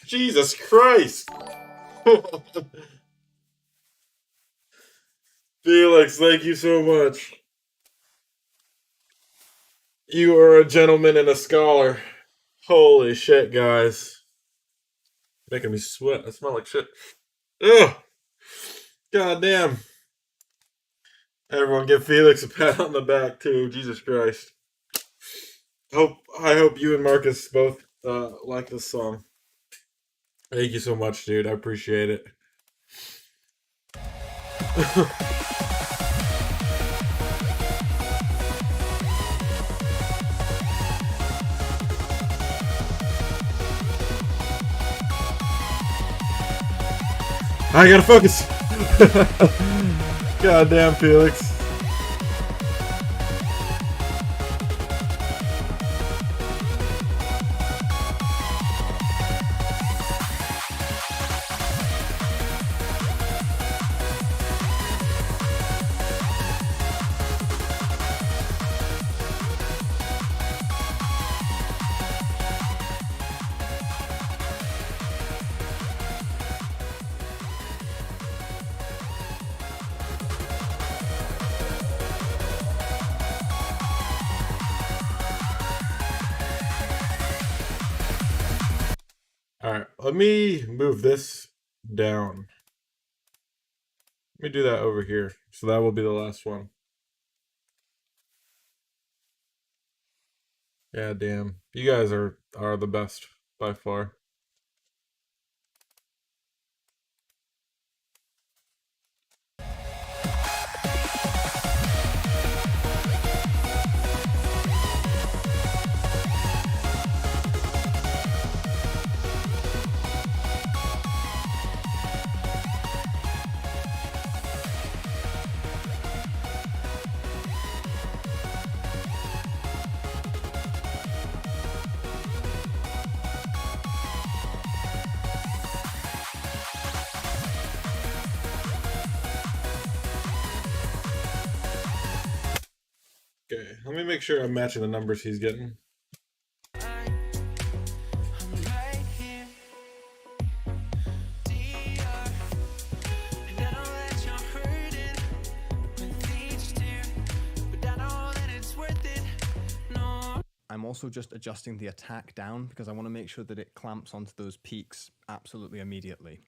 Jesus Christ, Felix! Thank you so much. You are a gentleman and a scholar. Holy shit, guys! Making me sweat. I smell like shit. Ugh. God damn. Everyone give Felix a pat on the back too. Jesus Christ. I hope you and Marcus both like this song. Thank you so much, dude. I appreciate it. I gotta focus. Goddamn, Felix. Alright, let me move this down. Let me do that over here. So that will be the last one. Yeah, damn. You guys are the best by far. Okay, let me make sure I'm matching the numbers he's getting. I'm also just adjusting the attack down because I want to make sure that it clamps onto those peaks absolutely immediately.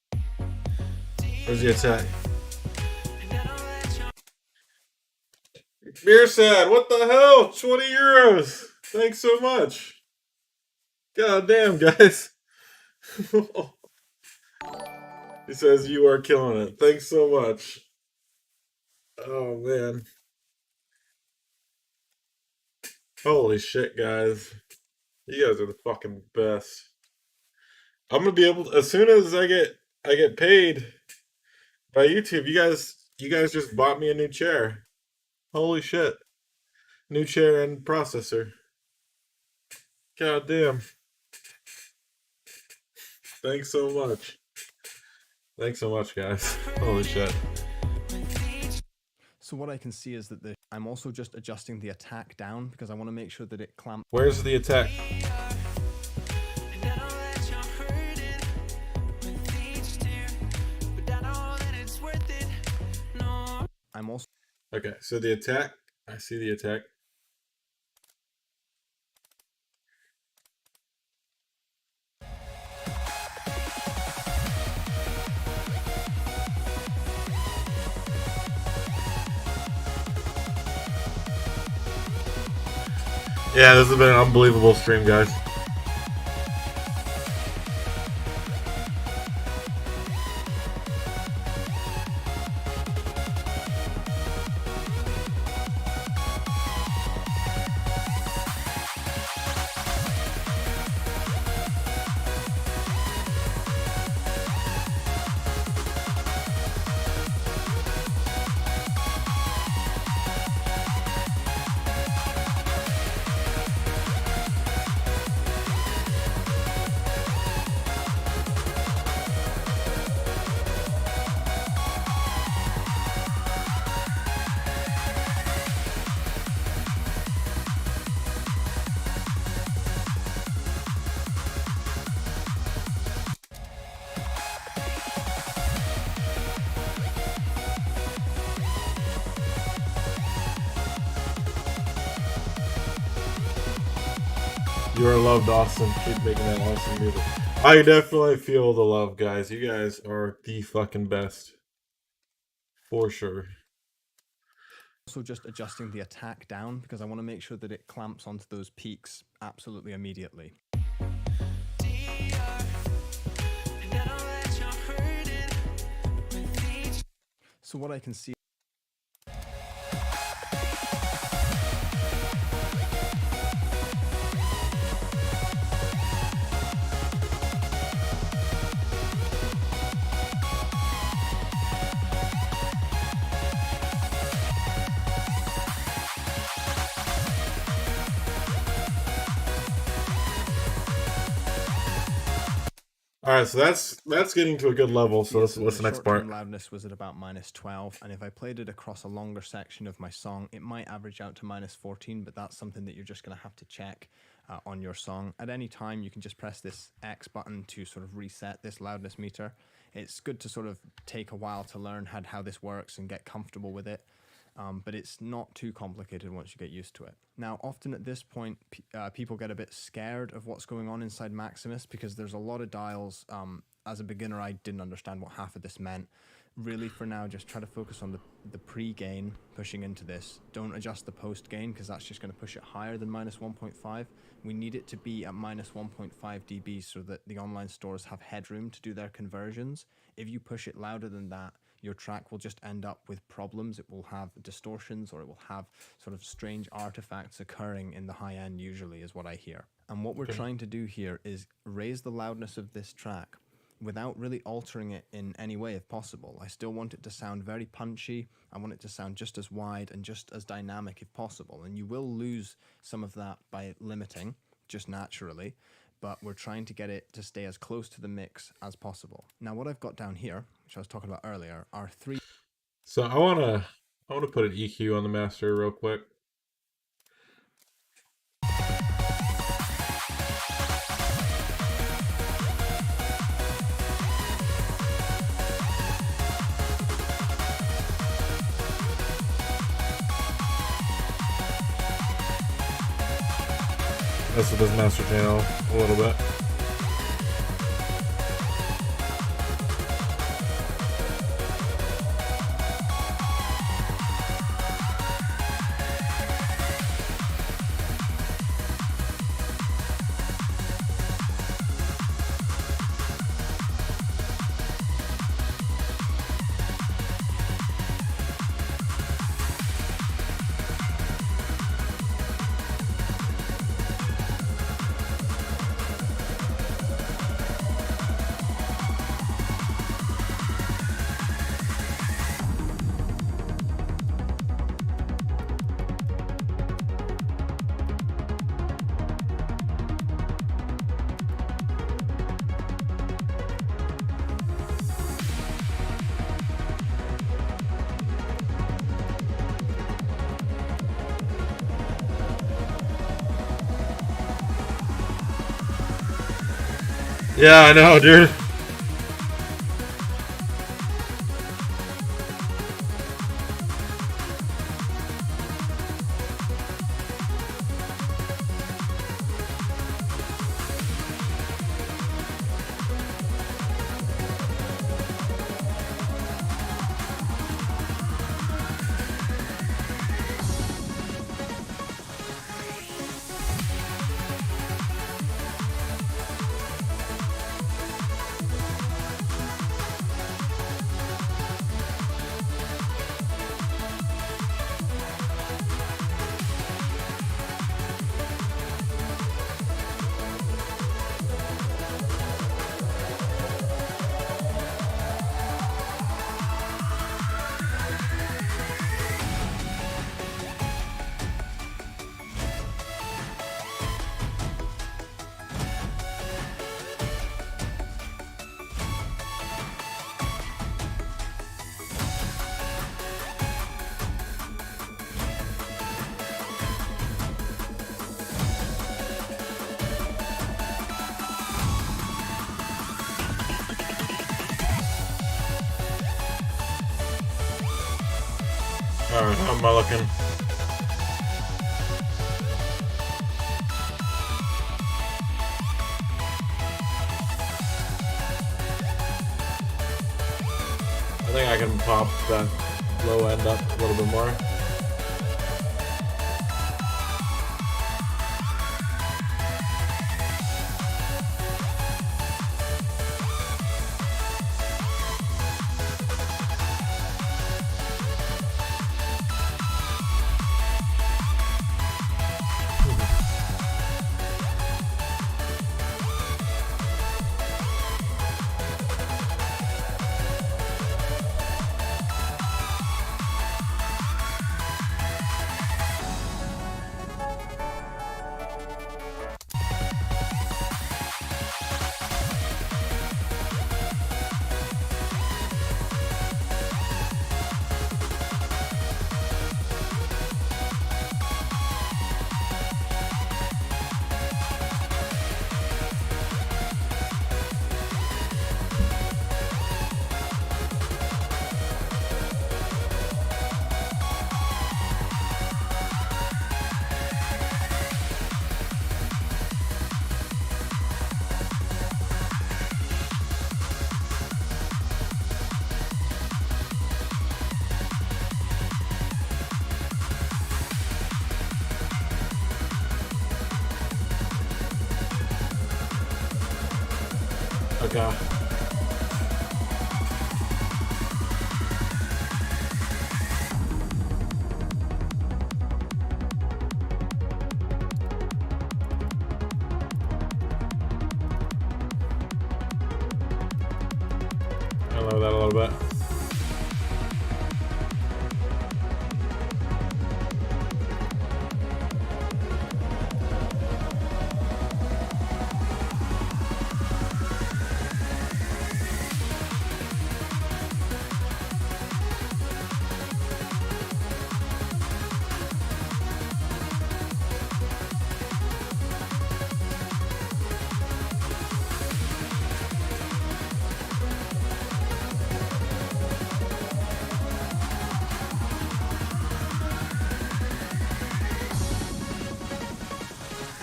Where's the attack? Beer sad, what the hell? 20 euros. Thanks so much. God damn, guys. He says you are killing it. Thanks so much. Oh man. Holy shit, guys. You guys are the fucking best. I'm gonna be able to, as soon as I get paid by YouTube, you guys just bought me a new chair. Holy shit. New chair and processor. God damn. Thanks so much. Thanks so much, guys. Holy shit. So what I can see is that I'm also just adjusting the attack down because I want to make sure that it clamps. Where's the attack? I'm also Okay, so the attack. I see the attack. Yeah, this has been an unbelievable stream, guys. You are loved, Austin. Keep making that awesome music. I definitely feel the love, guys. You guys are the fucking best. For sure. also just adjusting the attack down because I want to make sure that it clamps onto those peaks absolutely immediately. So what I can see All right, so that's getting to a good level. So what's the next part? Loudness was at about -12, and if I played it across a longer section of my song, it might average out to -14. But that's something that you're just going to have to check on your song. At any time, you can just press this X button to sort of reset this loudness meter. It's good to sort of take a while to learn how this works and get comfortable with it. But it's not too complicated once you get used to it. Now, often at this point, people get a bit scared of what's going on inside Maximus because there's a lot of dials. As a beginner, I didn't understand what half of this meant. Really, for now, just try to focus on the pre-gain pushing into this. Don't adjust the post-gain because that's just going to push it higher than -1.5. We need it to be at -1.5 dB so that the online stores have headroom to do their conversions. If you push it louder than that, your track will just end up with problems. It will have distortions or it will have sort of strange artifacts occurring in the high end usually is what I hear. And what we're trying to do here is raise the loudness of this track without really altering it in any way if possible. I still want it to sound very punchy. I want it to sound just as wide and just as dynamic if possible. And you will lose some of that by limiting, just naturally. But we're trying to get it to stay as close to the mix as possible. Now, what I've got down here, which I was talking about earlier, are 3. So I wanna put an EQ on the master real quick. Mess with this master channel a little bit. Yeah, I know, dude. Alright, how am I looking? I think I can pop that low end up a little bit more. Okay. I lower that a little bit.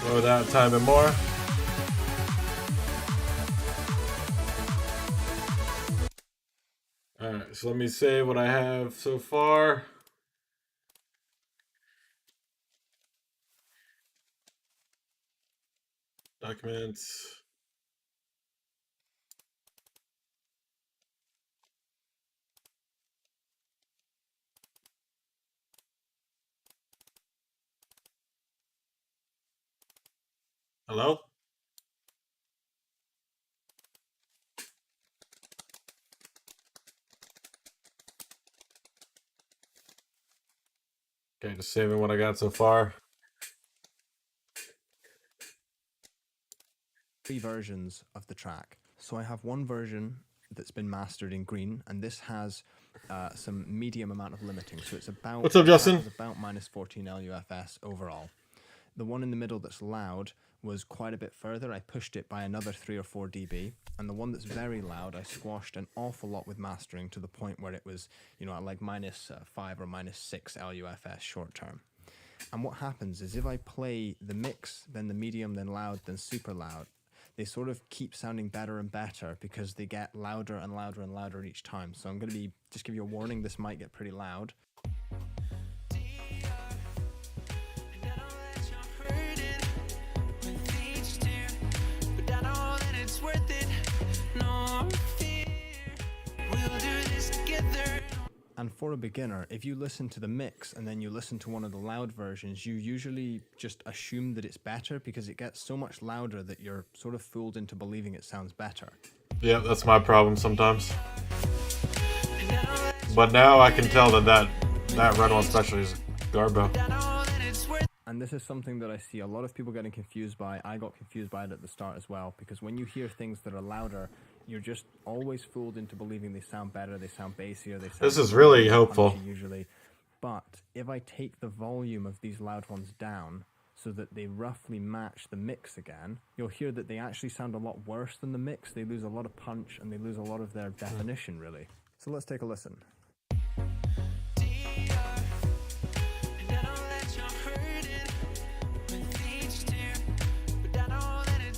Lower that a tiny bit more. Alright, so let me save what I have so far. Documents. Hello? Okay, just saving what I got so far. 3 versions of the track. So I have one version that's been mastered in green, and this has some medium amount of limiting. So it's What's up, Justin? It's about minus 14 LUFS overall. The one in the middle that's loud was quite a bit further. I pushed it by another 3 or 4 dB, and the one that's very loud, I squashed an awful lot with mastering to the point where it was, you know, at like -5 or -6 LUFS short term. And what happens is if I play the mix, then the medium, then loud, then super loud, they sort of keep sounding better and better because they get louder and louder and louder each time. So I'm going to just give you a warning, this might get pretty loud. And for a beginner, if you listen to the mix and then you listen to one of the loud versions, you usually just assume that it's better because it gets so much louder that you're sort of fooled into believing it sounds better. Yeah, that's my problem sometimes. But now I can tell that red one especially is garbo. And this is something that I see a lot of people getting confused by. I got confused by it at the start as well, because when you hear things that are louder, you're just always fooled into believing they sound better, they sound bassier, they sound... This is really helpful. Usually. But if I take the volume of these loud ones down so that they roughly match the mix again, you'll hear that they actually sound a lot worse than the mix. They lose a lot of punch and they lose a lot of their definition, really. So let's take a listen.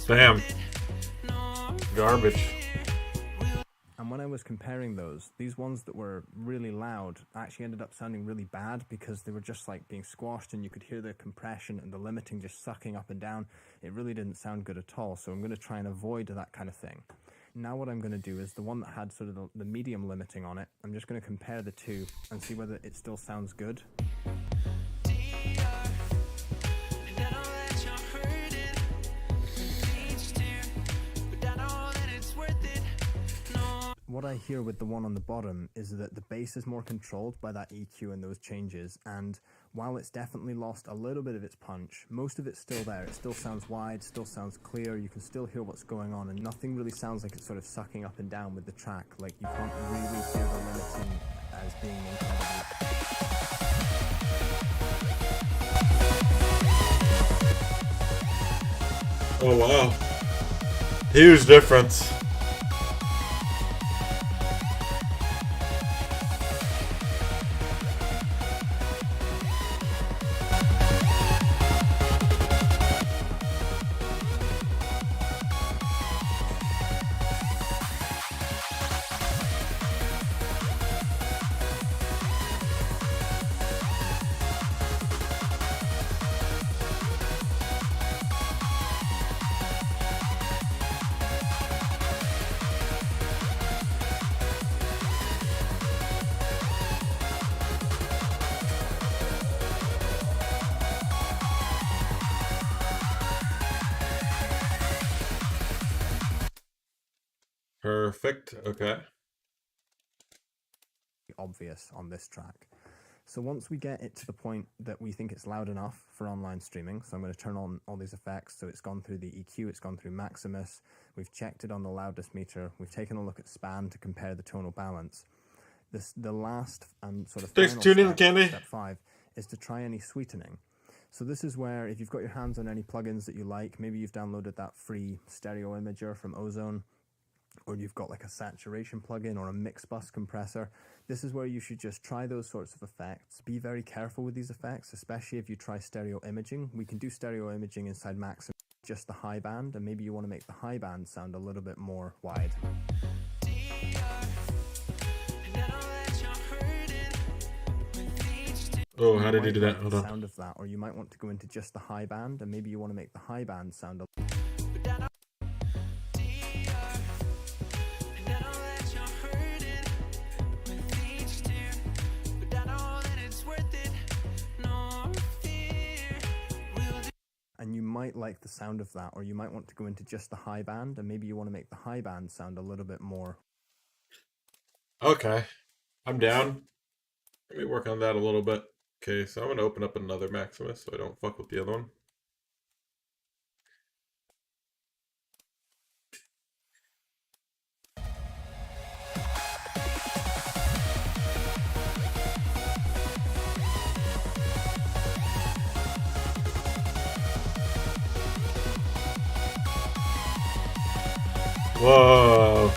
Damn. Garbage. And when I was comparing those, these ones that were really loud actually ended up sounding really bad because they were just like being squashed and you could hear the compression and the limiting just sucking up and down. It really didn't sound good at all, so I'm going to try and avoid that kind of thing. Now what I'm going to do is the one that had sort of the medium limiting on it, I'm just going to compare the two and see whether it still sounds good. What I hear with the one on the bottom is that the bass is more controlled by that EQ and those changes, and while it's definitely lost a little bit of its punch, most of it's still there. It still sounds wide, still sounds clear, you can still hear what's going on, and nothing really sounds like it's sort of sucking up and down with the track. Like, you can't really hear the limiting as being incredibly... Oh wow. Huge difference. Perfect. Okay. Obvious on this track. So once we get it to the point that we think it's loud enough for online streaming, so I'm going to turn on all these effects. So it's gone through the EQ, it's gone through Maximus, we've checked it on the loudness meter, we've taken a look at span to compare the tonal balance. The last and sort of Thanks final for tuning in, step, Candy. step 5, is to try any sweetening. So this is where, if you've got your hands on any plugins that you like, maybe you've downloaded that free stereo imager from Ozone, or you've got like a saturation plugin or a mix bus compressor, this is where you should just try those sorts of effects. Be very careful with these effects, especially if you try stereo imaging. We can do stereo imaging inside Maximus, just the high band, and maybe you want to make the high band sound a little bit more wide. Oh, how did he do that? Hold on. Sound of that, or you might want to go into just the high band, and maybe you want to make the high band sound a and you might like the sound of that, or you might want to go into just the high band, and maybe you want to make the high band sound a little bit more. Okay. I'm down. Let me work on that a little bit. Okay, so I'm going to open up another Maximus so I don't fuck with the other one. Whoa.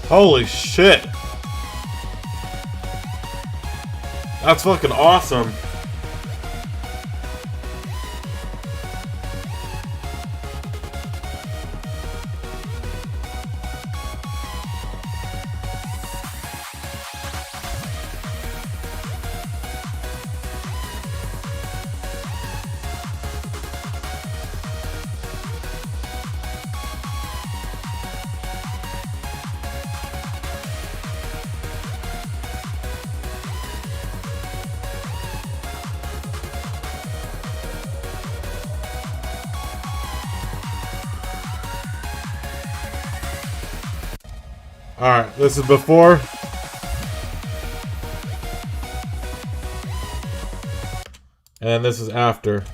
Holy shit. That's fucking awesome. Alright, this is before. And this is after.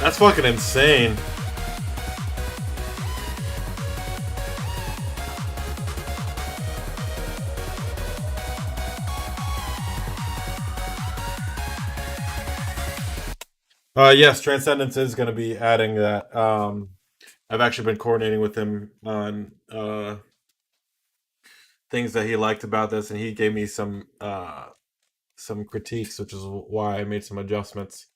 That's fucking insane. Yes, Transcendence is going to be adding that. I've actually been coordinating with him on things that he liked about this, and he gave me some critiques, which is why I made some adjustments.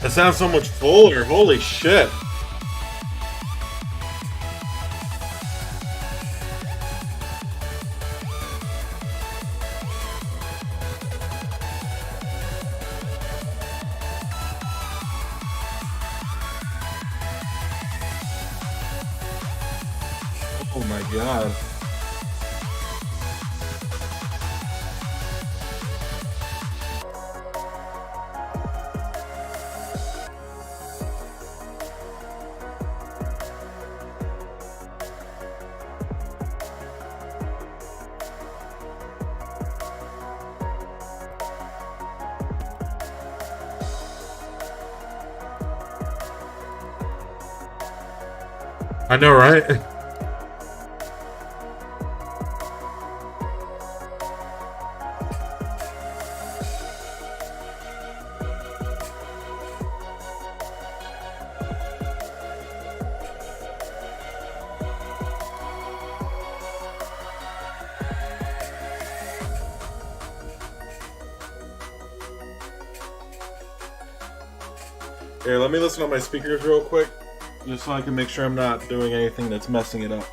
It sounds so much fuller. Holy shit. Oh my god. I know, right? Here, let me listen on my speakers real quick, just so I can make sure I'm not doing anything that's messing it up.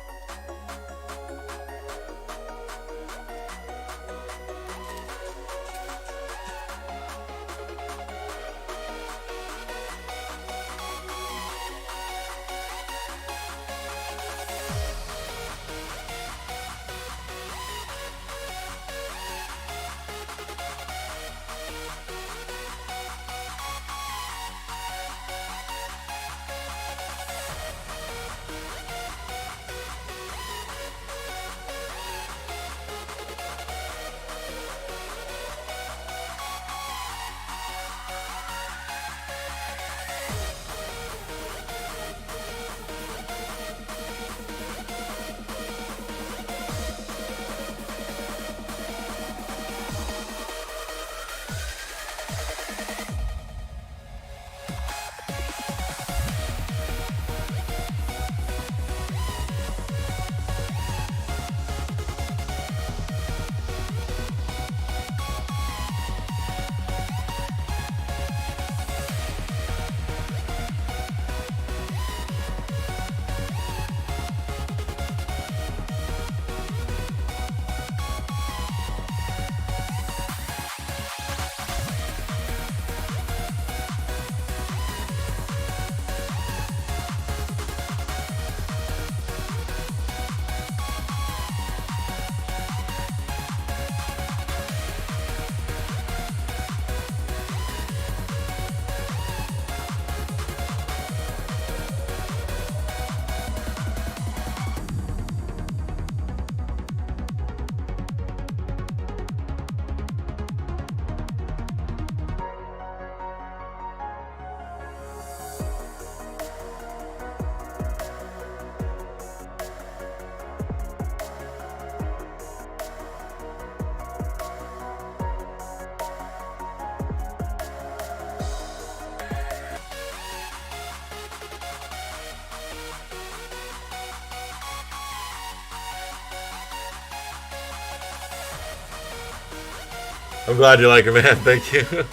I'm glad you like it, man. Thank you.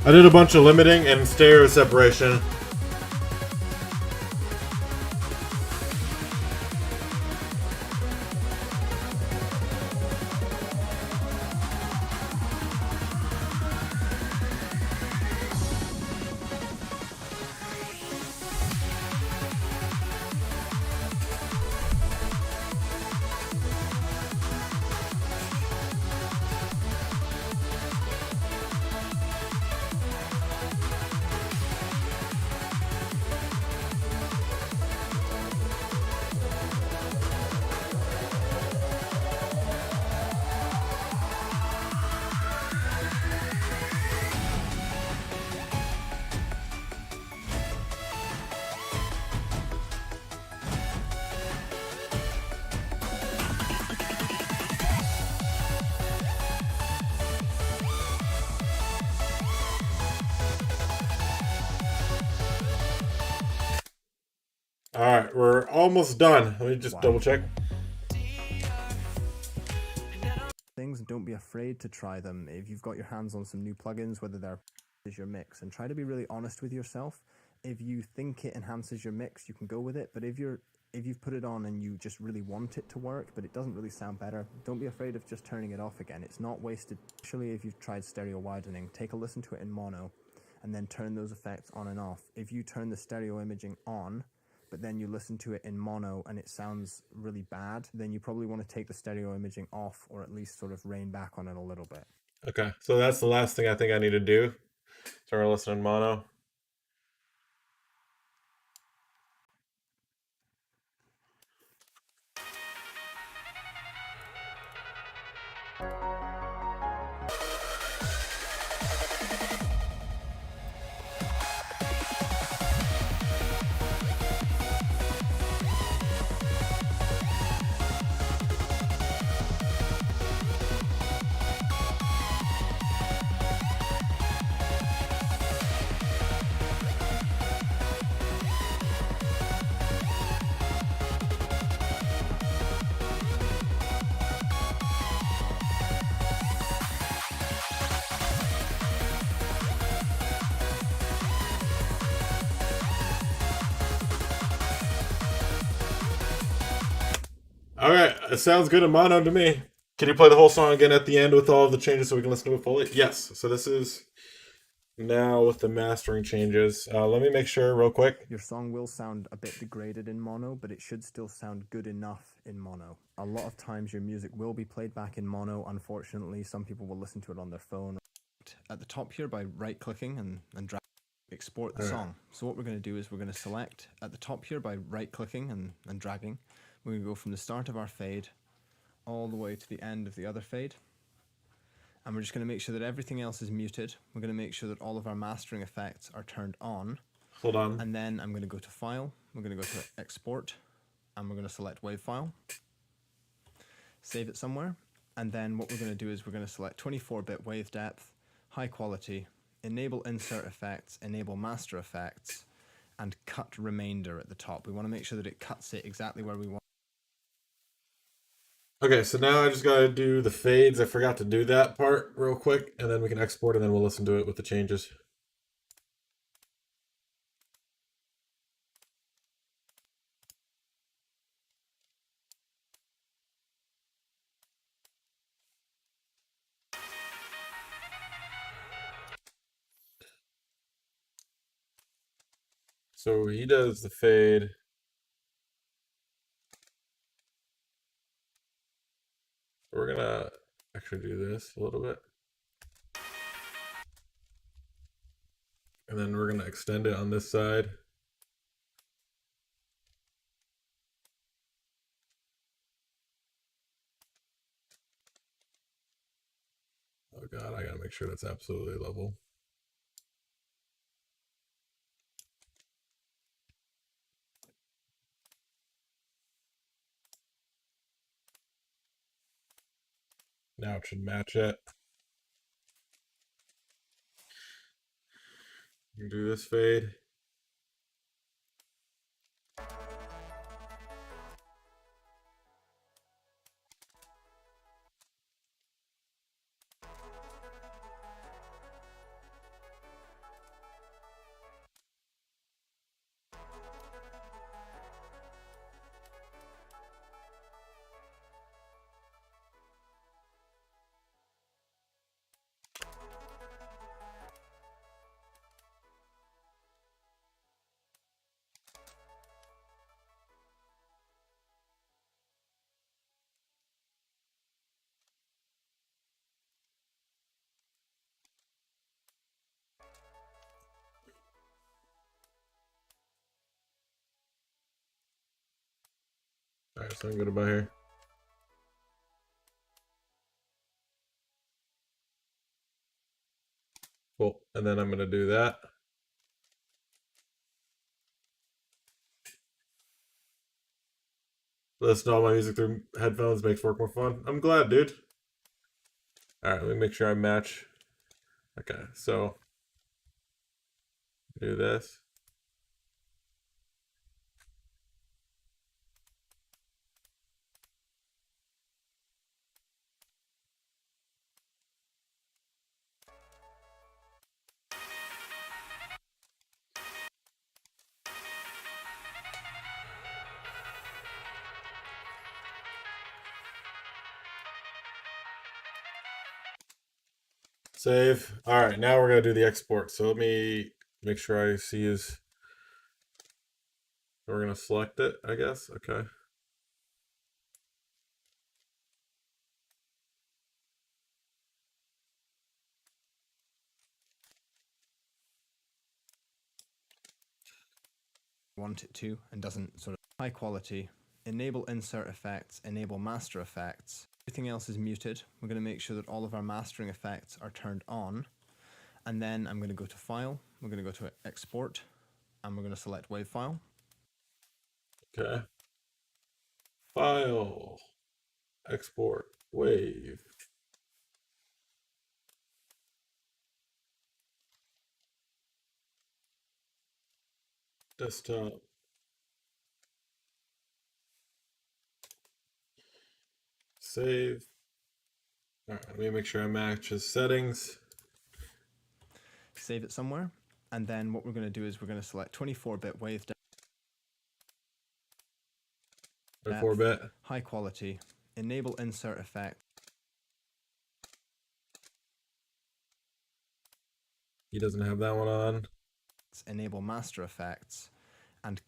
I did a bunch of limiting and stereo separation. Alright, we're almost done. Let me just double check. Things, and don't be afraid to try them. If you've got your hands on some new plugins, whether they're is your mix, and try to be really honest with yourself. If you think it enhances your mix, you can go with it. But if you've put it on and you just really want it to work, but it doesn't really sound better, don't be afraid of just turning it off again. It's not wasted. Especially if you've tried stereo widening, take a listen to it in mono, and then turn those effects on and off. If you turn the stereo imaging on, but then you listen to it in mono and it sounds really bad, then you probably want to take the stereo imaging off, or at least sort of rein back on it a little bit. Okay, so that's the last thing I think I need to do. So we're listening mono. Alright, it sounds good in mono to me. Can you play the whole song again at the end with all of the changes so we can listen to it fully? Yes. So this is now with the mastering changes. Let me make sure real quick. Your song will sound a bit degraded in mono, but it should still sound good enough in mono. A lot of times your music will be played back in mono, unfortunately. Some people will listen to it on their phone. At the top here, by right-clicking and dragging export the All right. song. So what we're going to do is we're going to select at the top here by right-clicking and dragging. We're going to go from the start of our fade all the way to the end of the other fade. And we're just going to make sure that everything else is muted. We're going to make sure that all of our mastering effects are turned on. Hold on. And then I'm going to go to File, we're going to go to Export, and we're going to select Wave File. Save it somewhere. And then what we're going to do is we're going to select 24-bit wave depth, high quality, enable insert effects, enable master effects, and cut remainder at the top. We want to make sure that it cuts it exactly where we want. Okay, so now I just gotta do the fades. I forgot to do that part real quick, and then we can export, and then we'll listen to it with the changes. So he does the fade. We're gonna actually do this a little bit. And then we're gonna extend it on this side. Oh God, I gotta make sure that's absolutely level. Now it should match it. You do this fade. All right, so I'm good about here. Cool, and then I'm gonna do that. Listen to all my music through headphones makes work more fun. I'm glad, dude. All right, let me make sure I match. Okay, so do this. Save. All right, now we're gonna do the export. So let me make sure I see his. We're gonna select it, I guess. Okay. Want it to and doesn't sort of high quality, enable insert effects, enable master effects. Everything else is muted. We're going to make sure that all of our mastering effects are turned on. And then I'm going to go to File, we're going to go to Export, and we're going to select Wave File. Okay. File. Export. Wave. Desktop. Save. All right, let me make sure I match his settings. Save it somewhere. And then what we're going to do is we're going to select 24-bit wave depth, 24-bit. high quality, enable insert effect. He doesn't have that one on. Enable master effects, and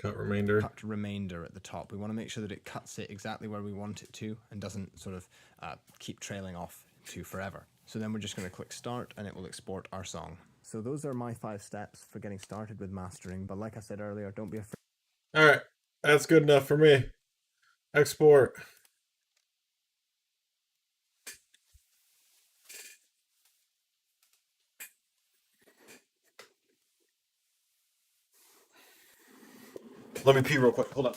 Cut remainder. cut remainder at the top. We want to make sure that it cuts it exactly where we want it to and doesn't sort of keep trailing off to forever. So then we're just going to click start and it will export our song. So those are my 5 steps for getting started with mastering. But like I said earlier, don't be afraid. All right, that's good enough for me. Export. Let me pee real quick. Hold on.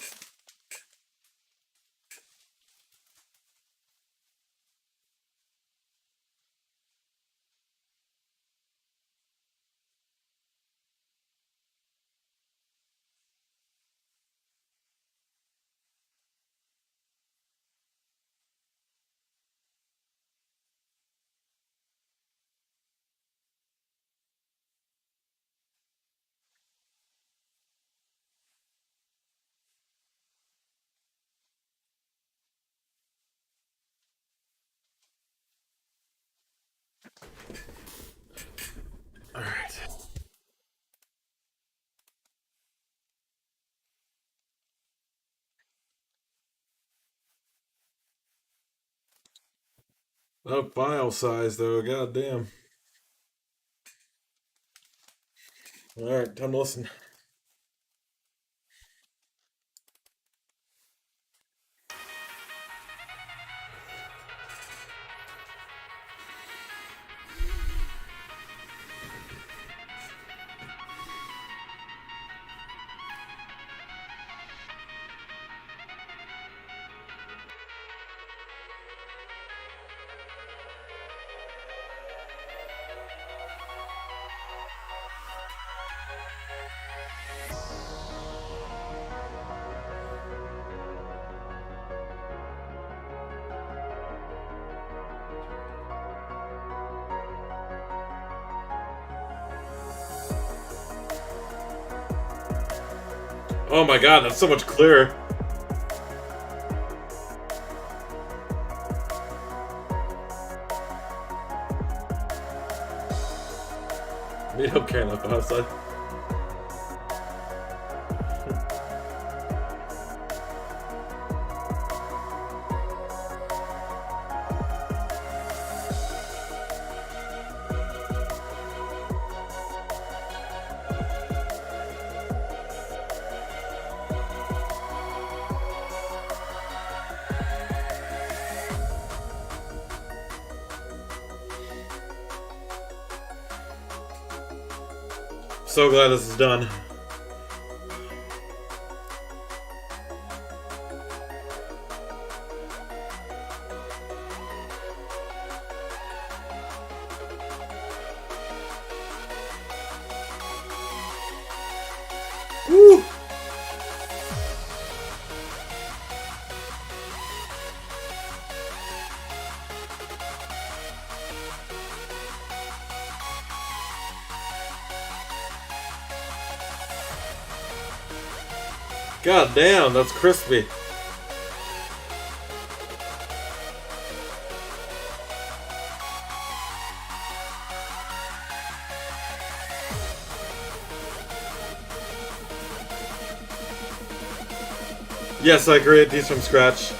All right. Oh, file size though. God damn. All right, time to listen. Oh my god, that's so much clearer. You don't care enough outside. So glad this is done. Woo! God damn, that's crispy. Yes, I create these from scratch.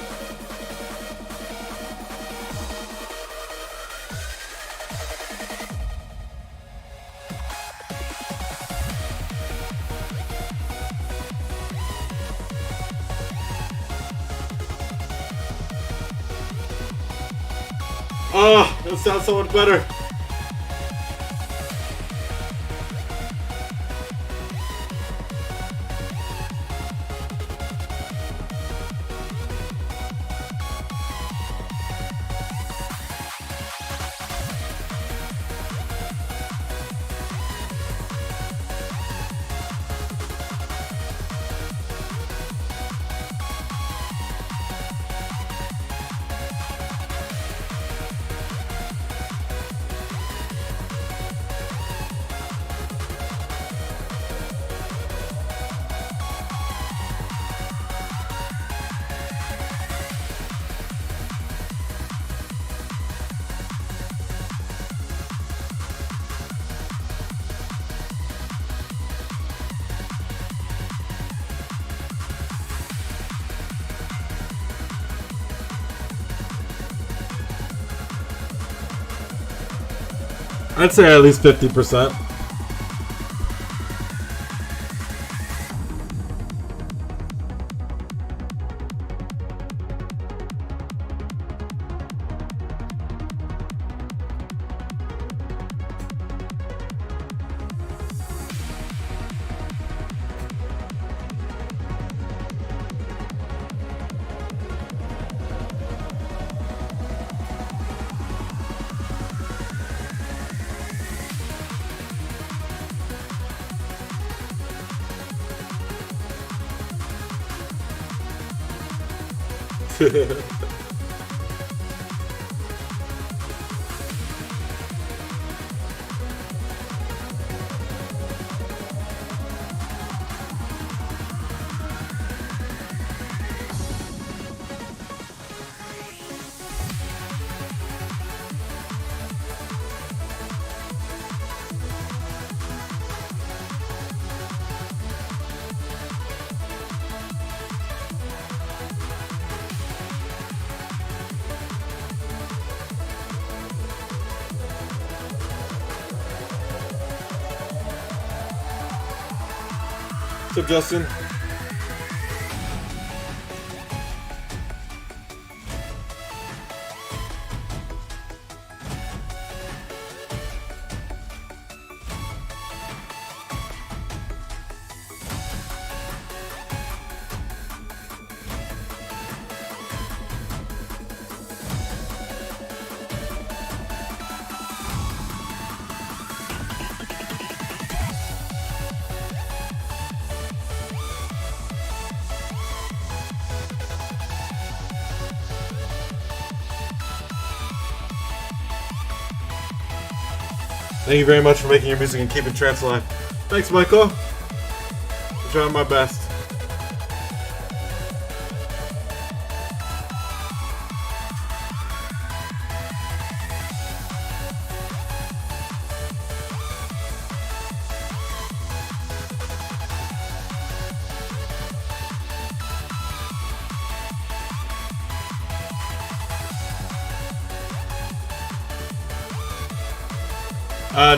Oh, that sounds so much better. I'd say at least 50%. What's up, Justin? Thank you very much for making your music and keeping trance alive. Thanks, Michael. I'm trying my best.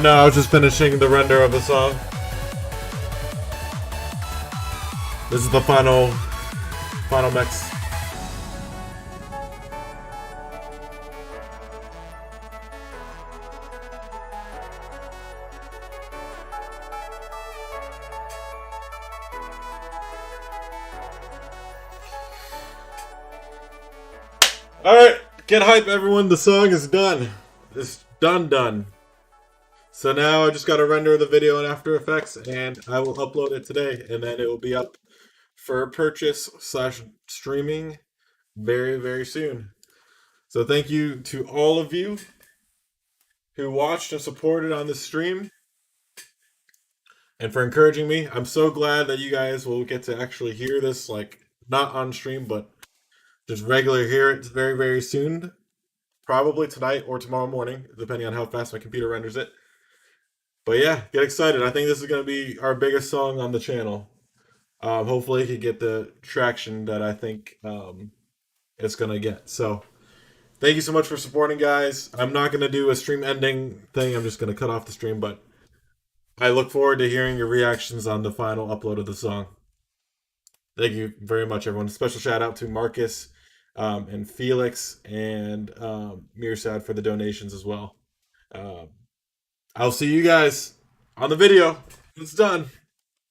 No, I was just finishing the render of the song. This is the final mix. Alright, get hype, everyone. The song is done. It's done. So now I just got to render the video in After Effects, and I will upload it today, and then it will be up for purchase / streaming very, very soon. So thank you to all of you who watched and supported on this stream, and for encouraging me. I'm so glad that you guys will get to actually hear this, like, not on stream, but just regular hear it very, very soon. Probably tonight or tomorrow morning, depending on how fast my computer renders it. But yeah, get excited. I think this is going to be our biggest song on the channel. Hopefully it can get the traction that I think it's going to get. So thank you so much for supporting, guys. I'm not going to do a stream ending thing. I'm just going to cut off the stream. But I look forward to hearing your reactions on the final upload of the song. Thank you very much, everyone. Special shout out to Marcus and Felix and Mirsad for the donations as well. I'll see you guys on the video. It's done.